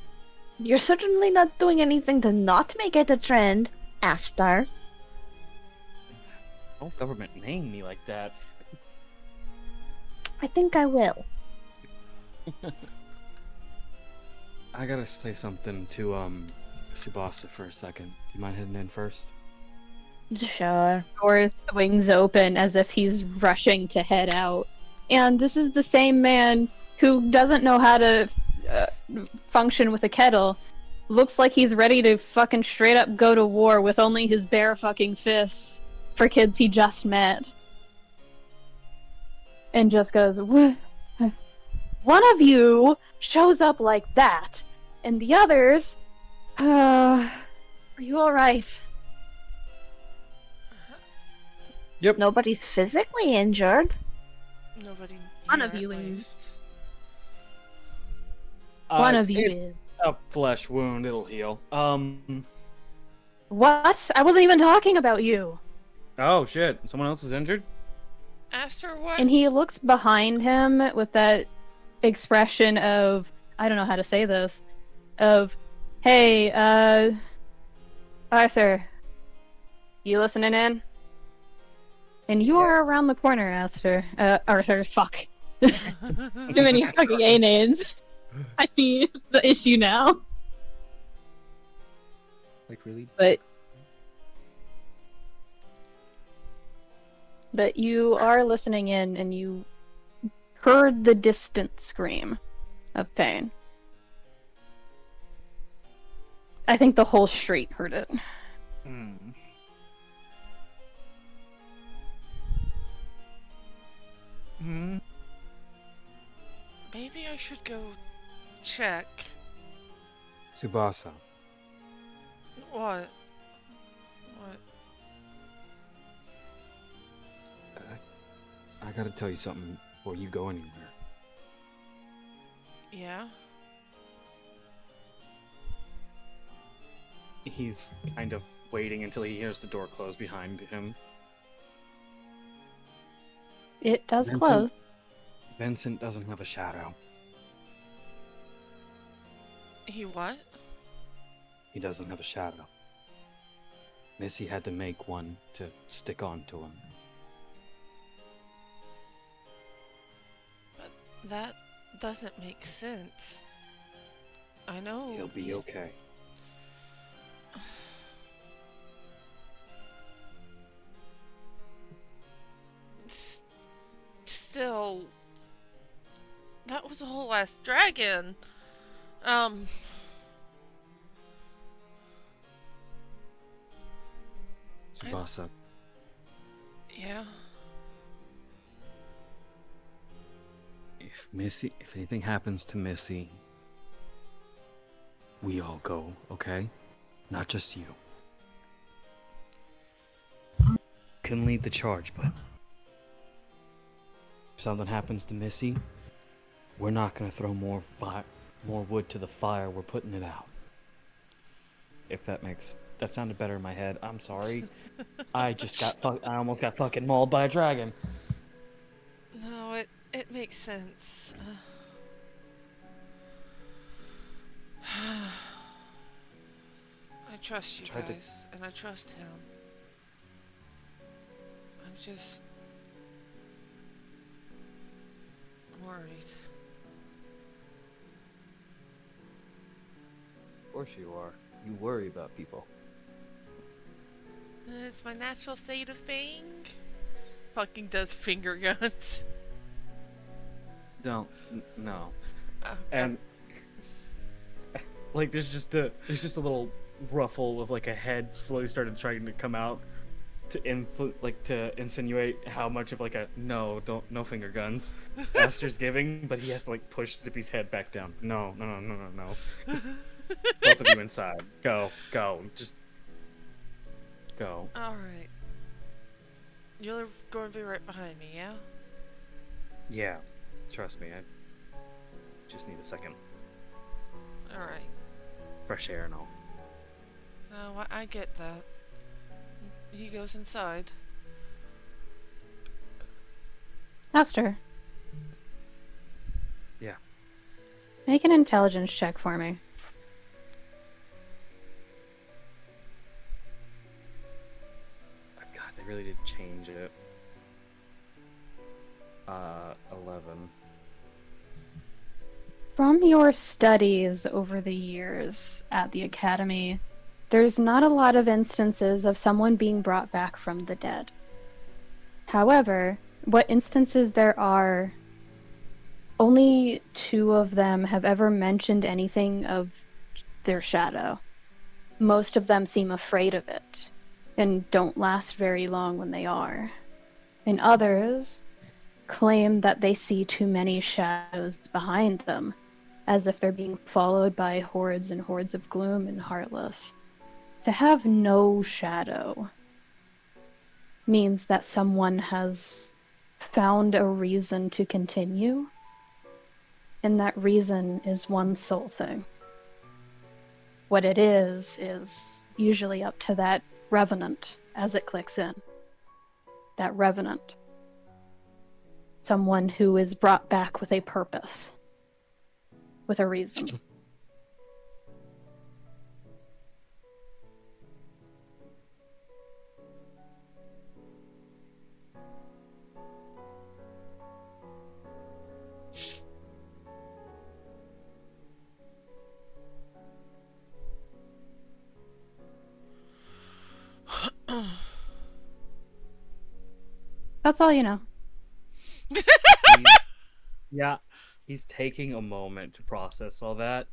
You're certainly not doing anything to not make it a trend, Astar. Don't government name me like that. I think I will. I gotta say something to Tsubasa for a second. Do you mind heading in first? Sure. Door swings open as if he's rushing to head out. And this is the same man who doesn't know how to function with a kettle. Looks like he's ready to fucking straight up go to war with only his bare fucking fists for kids he just met. And just goes, one of you shows up like that, and the others, are you alright? Yep. Nobody's physically injured. Nobody. One here, of you at is. least. One of you It's is. a flesh wound. It'll heal. What? I wasn't even talking about you. Oh shit! Someone else is injured. Aster, what? And he looks behind him with that expression of, I don't know how to say this, of, hey, Arthur, you listening in? And you are around the corner, Arthur, fuck. Too many fucking A names. I see the issue now. Like, really? But but you are listening in and you heard the distant scream of pain. I think the whole street heard it. Hmm. Hmm. Maybe I should go check. Tsubasa, What? What? I gotta tell you something before you go anywhere. Yeah? He's kind of waiting until he hears the door close behind him. It does Vincent? close. Vincent doesn't have a shadow. He what? He doesn't have a shadow. Missy had to make one to stick onto him. But that doesn't make sense. I know He'll be he's- okay. Still, that was a whole ass dragon. Um. Tsubasa, Yeah. if anything happens to Missy, we all go, okay? Not just you. You can lead the charge, but if something happens to Missy, we're not gonna throw more wood to the fire. We're putting it out. If that sounded better in my head. I'm sorry. I almost got fucking mauled by a dragon. No, it makes sense. I trust you Tried to- guys, and I trust him. I'm just worried. Of course you are. You worry about people. It's my natural state of being. Fucking does finger guns. No. Oh, And like there's just a little ruffle of like a head slowly started trying to come out to insinuate how much of like a no finger guns Aster's giving, but he has to like push Zippy's head back down. No. Both of you inside. Go. Just go. Alright. You're going to be right behind me, yeah? Yeah. Trust me, I just need a second. Alright. Fresh air and all. No, I get that. He goes inside. Aster. Yeah. Make an intelligence check for me. God, they really did change it. 11. From your studies over the years at the Academy, there's not a lot of instances of someone being brought back from the dead. However, what instances there are, only 2 of them have ever mentioned anything of their shadow. Most of them seem afraid of it, and don't last very long when they are. And others claim that they see too many shadows behind them, as if they're being followed by hordes and hordes of Gloom and Heartless. To have no shadow means that someone has found a reason to continue, and that reason is one sole thing. What it is usually up to that revenant as it clicks in. That revenant. Someone who is brought back with a purpose. With a reason. That's all you know. He- yeah, he's taking a moment to process all that.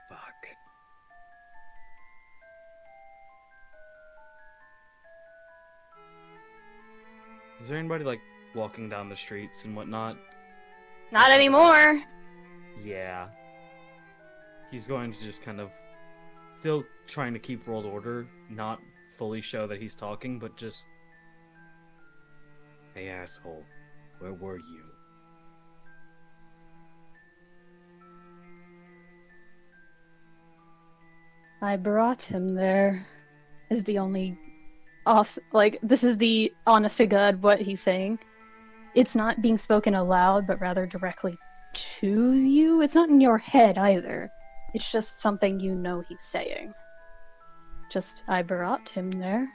Fuck. Is there anybody like walking down the streets and whatnot? Not anymore. Yeah. He's going to just kind of still trying to keep world order, not fully show that he's talking, but just, hey asshole, where were you? I brought him there. Is the only this is the honest to God what he's saying. It's not being spoken aloud, but rather directly to you. It's not in your head either. It's just something you know he's saying. Just, I brought him there.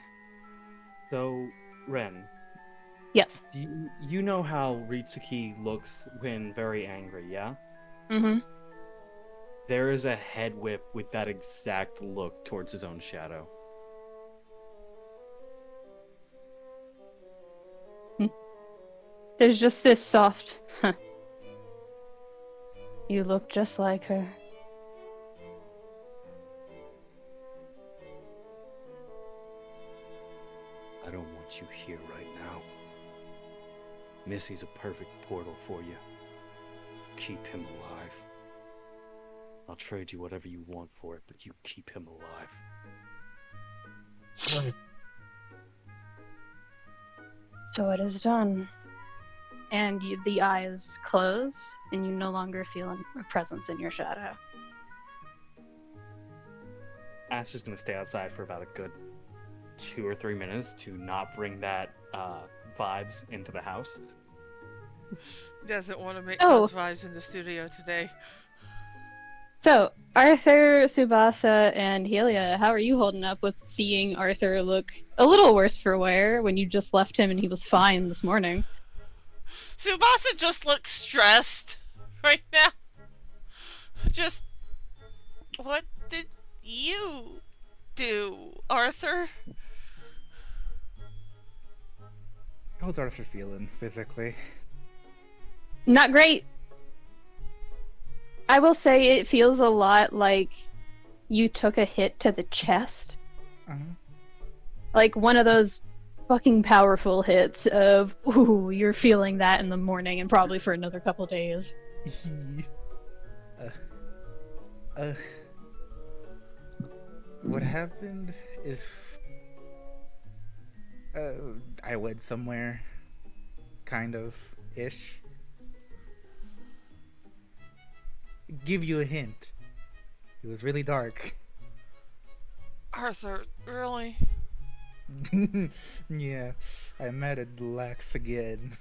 So, Ren, Yes. you know how Ritsuki looks when very angry, yeah? Mm-hmm. There is a head whip with that exact look towards his own shadow. There's just this soft, huh. You look just like her. I don't want you here right now. Missy's a perfect portal for you. Keep him alive. I'll trade you whatever you want for it, but you keep him alive. So it is done. And the eyes close, and you no longer feel a presence in your shadow. Ash is going to stay outside for about a good 2 or 3 minutes to not bring that vibes into the house. Doesn't want to make Oh. those vibes in the studio today. So, Arthur, Tsubasa, and Helia, how are you holding up with seeing Arthur look a little worse for wear when you just left him and he was fine this morning? Tsubasa just looks stressed right now. Just, what did you do, Arthur? How's Arthur feeling physically? Not great. I will say it feels a lot like you took a hit to the chest. Uh-huh. Like one of those fucking powerful hits of, ooh, you're feeling that in the morning and probably for another couple days. What happened is I went somewhere, kind of ish. Give you a hint. It was really dark. Arthur, really? Yeah, I met a Lax again.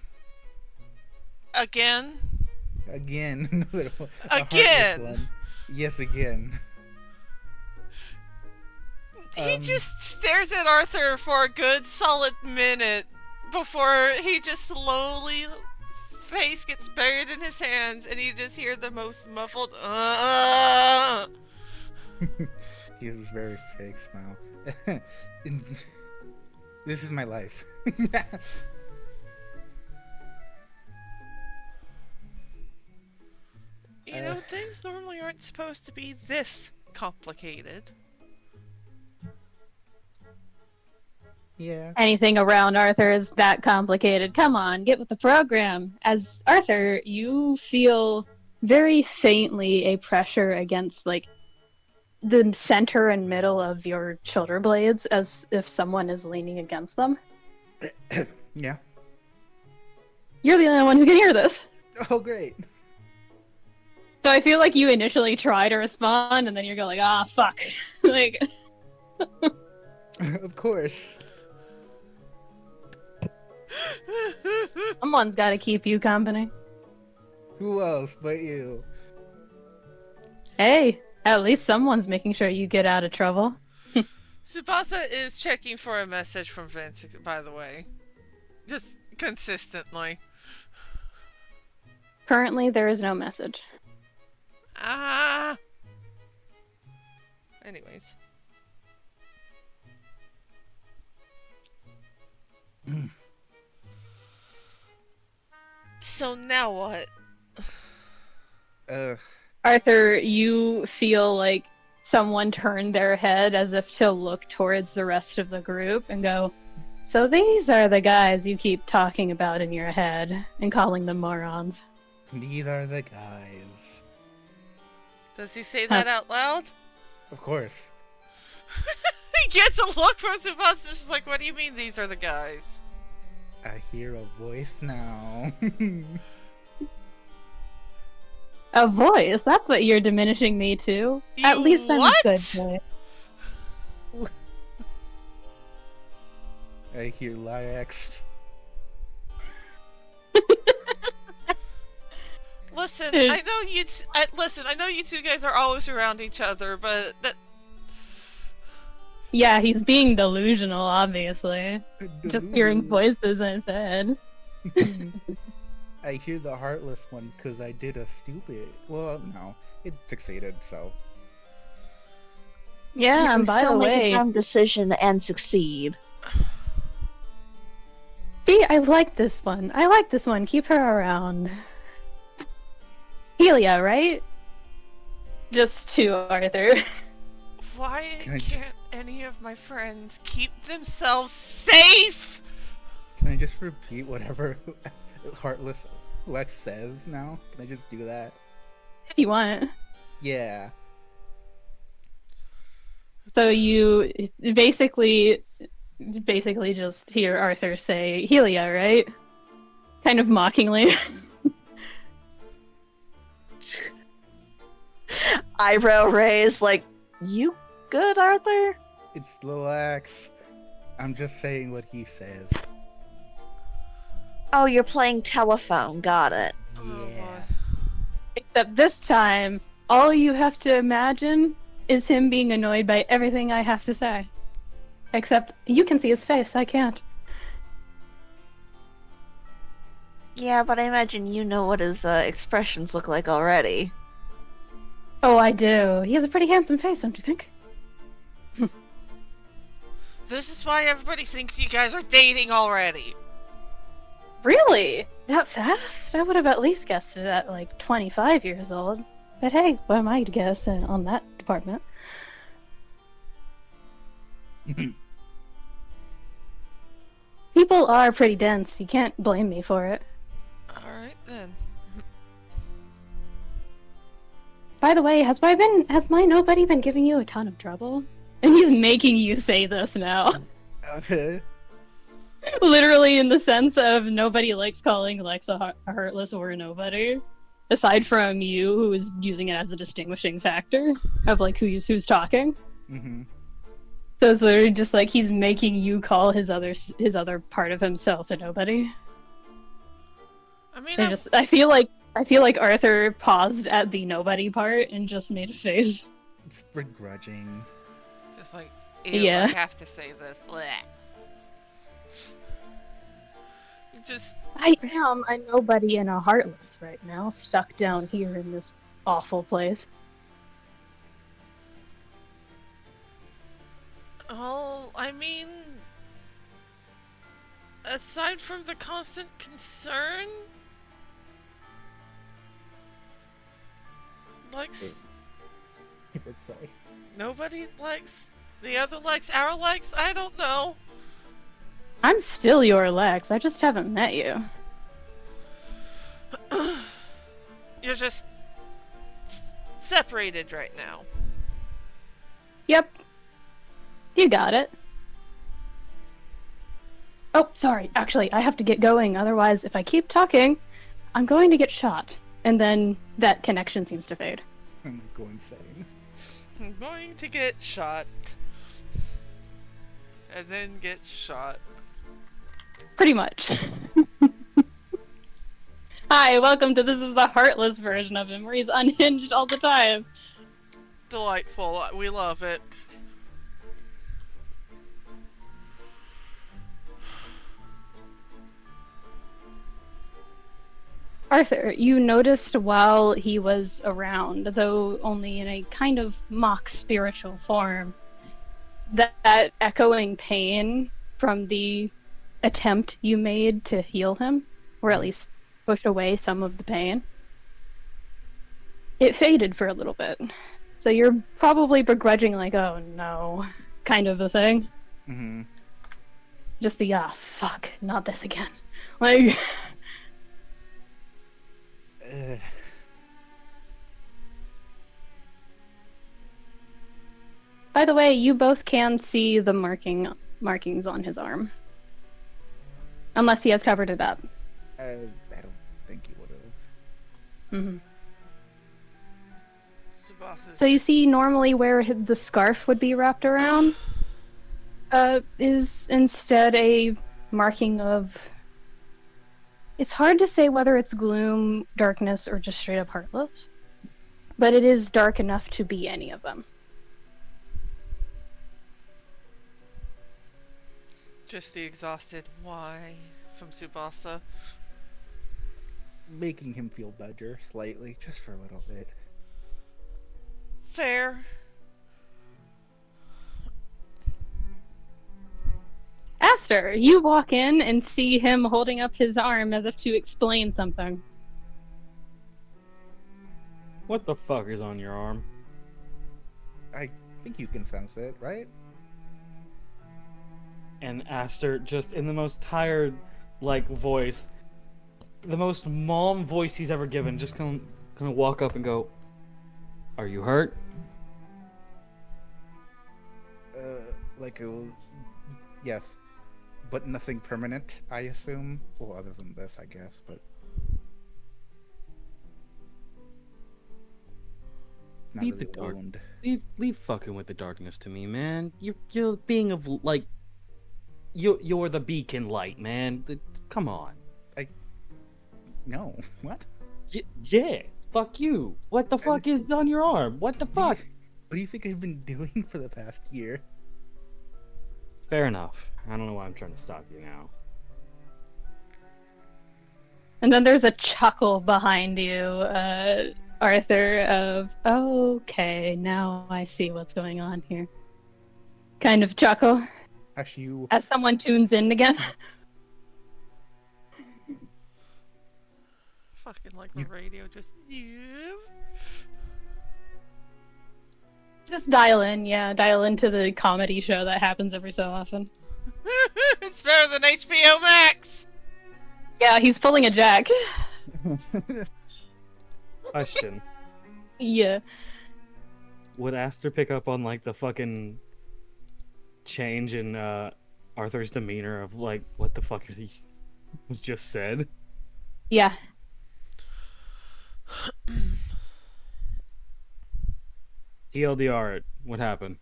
Again? Again. A heartless Again! one. Yes, again. He just stares at Arthur for a good solid minute before he just slowly face gets buried in his hands and you just hear the most muffled He has a very fake smile. This is my life. You know, things normally aren't supposed to be this complicated. Yeah. Anything around Arthur is that complicated. Come on, get with the program. As Arthur, you feel very faintly a pressure against, like, the center and middle of your shoulder blades as if someone is leaning against them. Yeah. You're the only one who can hear this. Oh, great. So I feel like you initially try to respond, and then you're going, ah, fuck. Like, Of course. someone's got to keep you company. Who else but you? Hey, at least someone's making sure you get out of trouble. Tsubasa is checking for a message from Vince, by the way. Just consistently. Currently, there is no message. Ah. Anyways. So now what? Arthur, you feel like someone turned their head as if to look towards the rest of the group and go, so these are the guys you keep talking about in your head and calling them morons. These are the guys. Does he say that out loud? Of course. He gets a look from Tsubasa, just like, what do you mean these are the guys? I hear a voice now. A voice? That's what you're diminishing me to. At least I'm a good boy. I hear Lyax. Listen, I know you two guys are always around each other, but that. Yeah, he's being delusional, obviously. Just hearing voices in his head. I hear the heartless one because I did a stupid. Well, no, it succeeded. So. Yeah, You can and by still the make way, a dumb decision and succeed. see, I like this one. I like this one. Keep her around. Helia, right? Just to Arthur. Why can't any of my friends keep themselves safe? Can I just repeat whatever heartless Lex says now? Can I just do that? If you want. Yeah. So you basically just hear Arthur say, Helia, right? Kind of mockingly. Eyebrow raised, like, you good, Arthur? It's Lilax. I'm just saying what he says. Oh, you're playing telephone. Got it. Yeah. Except this time, all you have to imagine is him being annoyed by everything I have to say. Except you can see his face, I can't. Yeah, but I imagine you know what his expressions look like already. Oh, I do. He has a pretty handsome face, don't you think? This is why everybody thinks you guys are dating already. Really? That fast? I would have at least guessed it at like 25 years old. But hey, what am I to guess on that department? People are pretty dense. You can't blame me for it. Alright then. By the way, has my nobody been giving you a ton of trouble? And he's making you say this now. Okay. Literally in the sense of nobody likes calling Lex a heartless or a nobody. Aside from you, who is using it as a distinguishing factor of like who's talking. Mm-hmm. So it's literally just like he's making you call his other part of himself a nobody. I mean, I feel like Arthur paused at the nobody part and just made a face. It's begrudging. just like, ew, Yeah. I have to say this. Blech. Just I am a nobody and a heartless right now, stuck down here in this awful place. oh, I mean, aside from the constant concern, likes Sorry. nobody likes the other likes our likes. I don't know. I'm still your Lex, I just haven't met you. You're just separated right now. Yep. You got it. Oh, sorry. Actually, I have to get going. Otherwise, if I keep talking, I'm going to get shot. And then that connection seems to fade. I'm gonna go insane. I'm going to get shot. And then get shot. Pretty much. Hi, welcome to This is the Heartless version of him, where he's unhinged all the time. Delightful. We love it. Arthur, you noticed while he was around, though only in a kind of mock spiritual form, that echoing pain from the attempt you made to heal him, or at least push away some of the pain, it faded for a little bit. So you're probably begrudging, like, oh no, kind of a thing. Mm-hmm. Just the, fuck, not this again. Like, by the way, you both can see the markings on his arm. Unless he has covered it up. I don't think he would have. Mm-hmm. Tsubasa's... So you see, normally where the scarf would be wrapped around, is instead a marking of... It's hard to say whether it's gloom, darkness, or just straight up heartless. But it is dark enough to be any of them. Just the exhausted why from Tsubasa. Making him feel better slightly, just for a little bit. Fair. Aster, you walk in and see him holding up his arm as if to explain something. What the fuck is on your arm? I think you can sense it, right? And Aster, just in the most tired, like, voice, the most mom voice he's ever given, just gonna walk up and go, "Are you hurt?" Yes. But nothing permanent, I assume. Well, other than this, I guess, but... Not Leave really the dark. wound. Leave fucking with the darkness to me, man. You're being of, like, you're the beacon light, man. Come on. No. What? Yeah. Fuck you. What the fuck is on your arm? What the fuck? What do you think I've been doing for the past year? Fair enough. I don't know why I'm trying to stop you now. And then there's a chuckle behind you, Arthur, of, okay, now I see what's going on here. Kind of chuckle. As you... As someone tunes in again. Fucking like the radio, just... Just dial in, yeah. Dial into the comedy show that happens every so often. It's better than HBO Max! Yeah, he's pulling a Jack. Question. Yeah. Would Aster pick up on, like, the fucking change in Arthur's demeanor of, like, what the fuck was just said? Yeah. TLDR, what happened?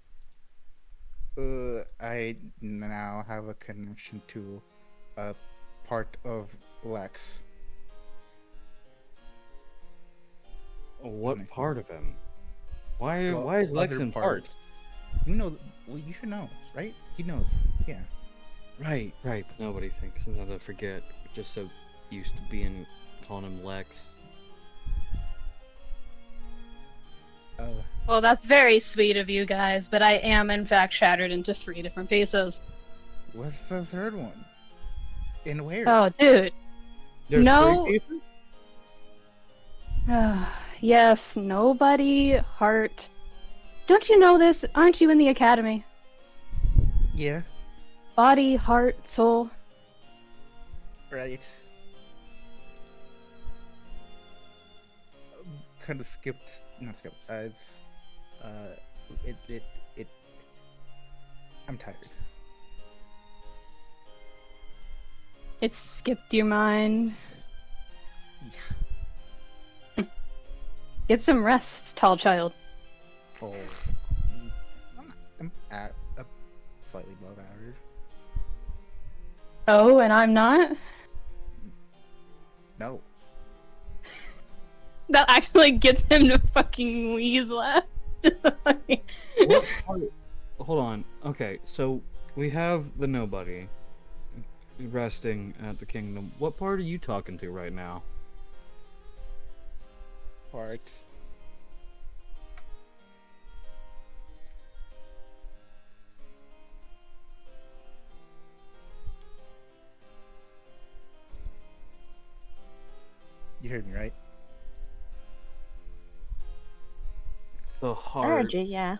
I now have a connection to a part of Lex. What part of him? Why is Lex other in parts. parts? You know, well, you should know, right? He knows, yeah. Right. But nobody thinks. Sometimes I forget. We're just so used to calling him Lex. Well, that's very sweet of you guys, but I am in fact shattered into 3 different pieces. What's the third one? And where? Oh, dude. There's No. 3 pieces? Yes, nobody, heart. Don't you know this? Aren't you in the academy? Yeah, Body, heart, soul. right. Kind of skipped. Not skipped. It's. I'm tired. It skipped your mind. Yeah. Get some rest, tall child. Oh. I'm at a slightly above average. Oh, and I'm not? No. That actually gets him to fucking wheeze laugh. What part- Hold on. Okay, so we have the nobody resting at the kingdom. What part are you talking to right now? Part. You heard me, right? The I heart. heard you, yeah.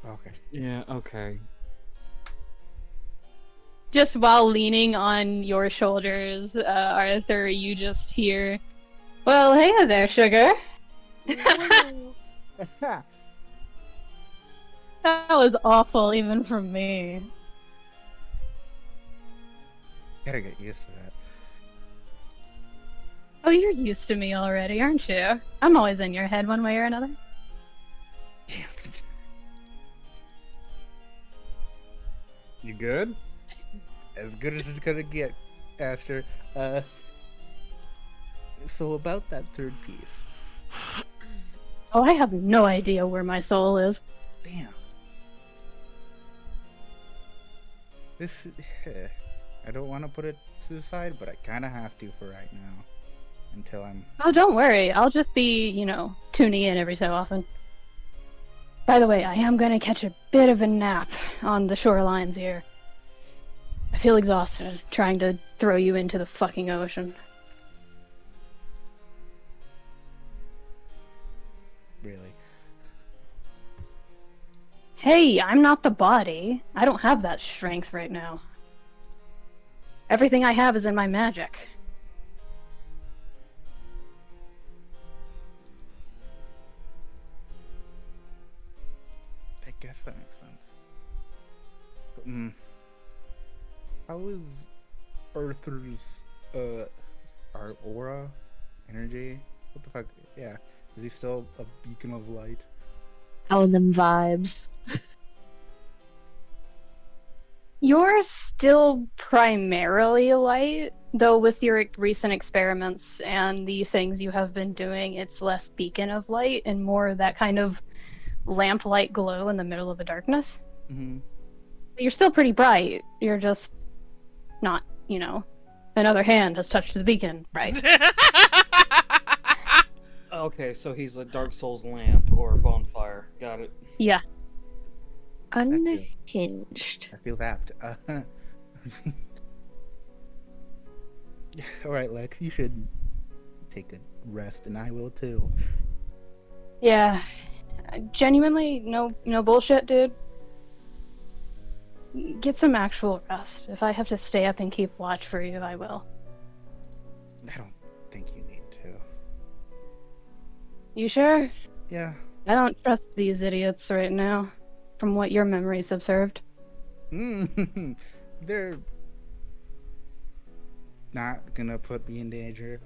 Okay. Yeah, okay. Just while leaning on your shoulders, Arthur, you just hear, "Well, hey there, sugar." That was awful, even from me. Gotta get used to that. Oh, you're used to me already, aren't you? I'm always in your head one way or another. Damn it. You good? As good as it's gonna get, Aster. So about that third piece. Oh, I have no idea where my soul is. Damn. This, I don't want to put it to the side, but I kind of have to for right now. Until I'm... Oh, don't worry. I'll just be, tuning in every so often. By the way, I am gonna catch a bit of a nap on the shorelines here. I feel exhausted trying to throw you into the fucking ocean. Really? Hey, I'm not the body. I don't have that strength right now. Everything I have is in my magic. I guess that makes sense. But, how is Arthur's, our aura? Energy? What the fuck? Yeah. Is he still a beacon of light? How are them vibes? You're still primarily light, though with your recent experiments and the things you have been doing, it's less beacon of light and more that kind of lamplight glow in the middle of the darkness. Mm-hmm. You're still pretty bright. You're just not, another hand has touched the beacon, right? Okay, so he's a Dark Souls lamp or a bonfire. Got it. Yeah. Unhinged. That feels apt. Alright, Lex, you should take a rest, and I will too. Yeah. Genuinely, no bullshit, dude. Get some actual rest. If I have to stay up and keep watch for you, I will. I don't think you need to. You sure? Yeah. I don't trust these idiots right now, from what your memories have served. They're not gonna put me in danger.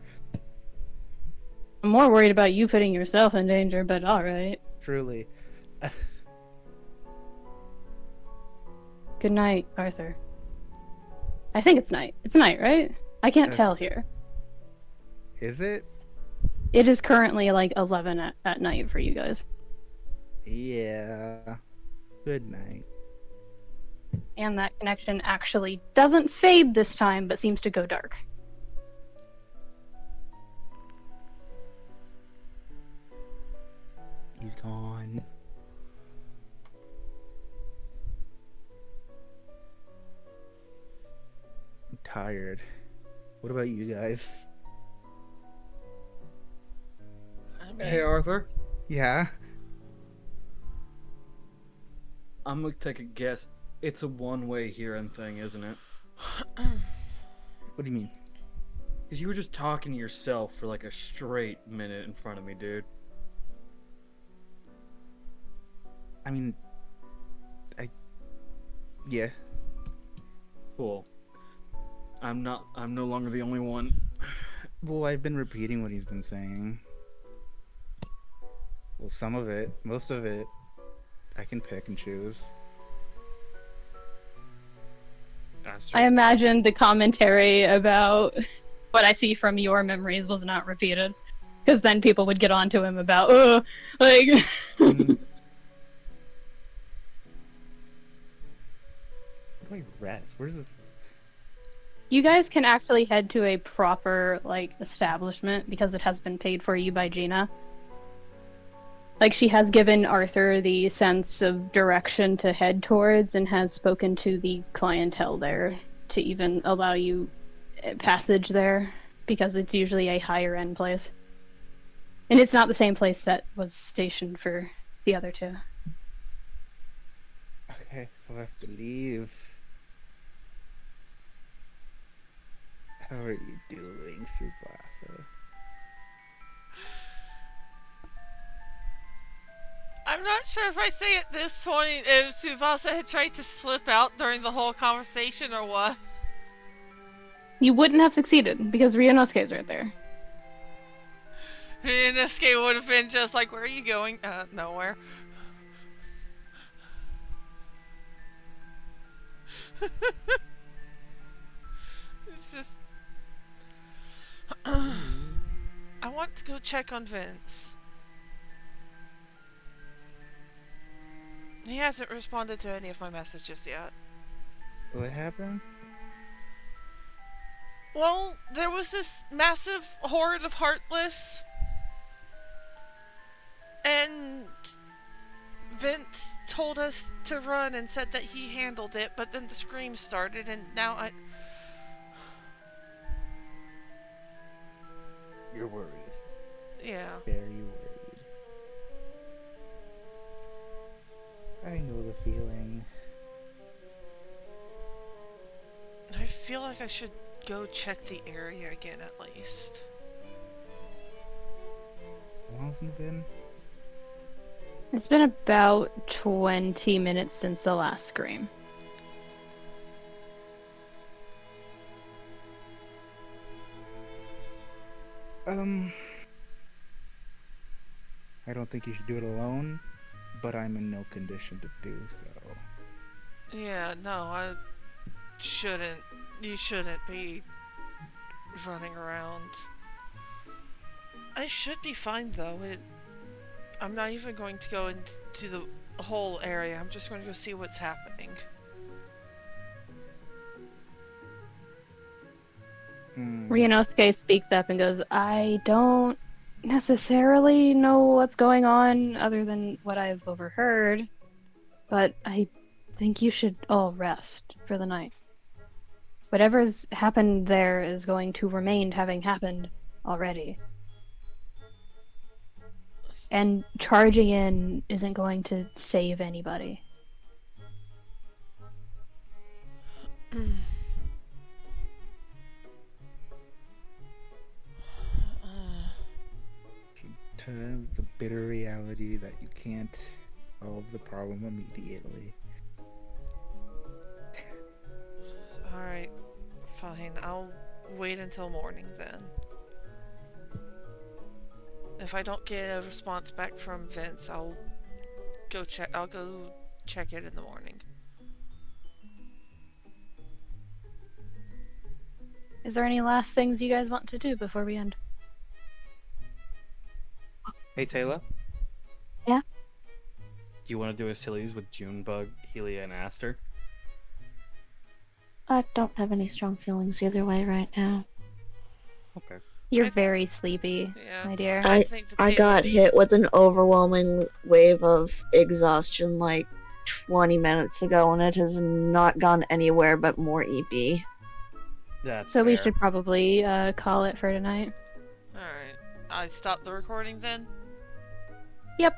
I'm more worried about you putting yourself in danger, but alright. Truly. Good night, Arthur. I think it's night. It's night, right? I can't tell here. Is it? It is currently like 11 at night for you guys. Yeah. Good night. And that connection actually doesn't fade this time, but seems to go dark. He's gone. I'm tired. What about you guys? Hey, Arthur. Yeah? I'm gonna take a guess. It's a one-way hearing thing, isn't it? What do you mean? Because you were just talking to yourself for like a straight minute in front of me, dude. I mean... Yeah. Cool. I'm no longer the only one. Well, I've been repeating what he's been saying. Well, some of it. Most of it. I can pick and choose. I imagine the commentary about what I see from your memories was not repeated. Because then people would get on to him about, like... How do I rest? Where's this? You guys can actually head to a proper, establishment because it has been paid for you by Gina. She has given Arthur the sense of direction to head towards and has spoken to the clientele there to even allow you passage there. because it's usually a higher end place. And it's not the same place that was stationed for the other two. Okay, so I have to leave. How are you doing, Tsubasa? I'm not sure if I say at this point if Tsubasa had tried to slip out during the whole conversation or what. You wouldn't have succeeded because Ryunosuke's right there. Inosuke would have been just like, where are you going? Nowhere. It's just... I want to go check on Vince. He hasn't responded to any of my messages yet. What happened? Well, there was this massive horde of Heartless. And Vince told us to run and said that he handled it, but then the screams started and now You're worried. Yeah. Very worried. I know the feeling. I feel like I should go check the area again at least. How long's it been? It's been about 20 minutes since the last scream. I don't think you should do it alone, but I'm in no condition to do so. Yeah, no, I shouldn't. You shouldn't be running around. I should be fine though. I'm not even going to go into the whole area. I'm just going to go see what's happening. Ryunosuke speaks up and goes, I don't necessarily know what's going on other than what I've overheard, but I think you should all rest for the night. Whatever's happened there is going to remain having happened already. And charging in isn't going to save anybody. Sometimes the bitter reality that you can't solve the problem immediately. Alright, fine. I'll wait until morning then. If I don't get a response back from Vince, I'll go check it in the morning. Is there any last things you guys want to do before we end? Hey, Tala? Yeah? Do you want to do a Sillies with Junebug, Helia, and Aster? I don't have any strong feelings either way right now. Okay. You're very sleepy, Yeah. my dear. I think the I table- got hit with an overwhelming wave of exhaustion like 20 minutes ago, and it has not gone anywhere but more EP. That's So we fair. should probably call it for tonight. Alright. I stop the recording then? Yep.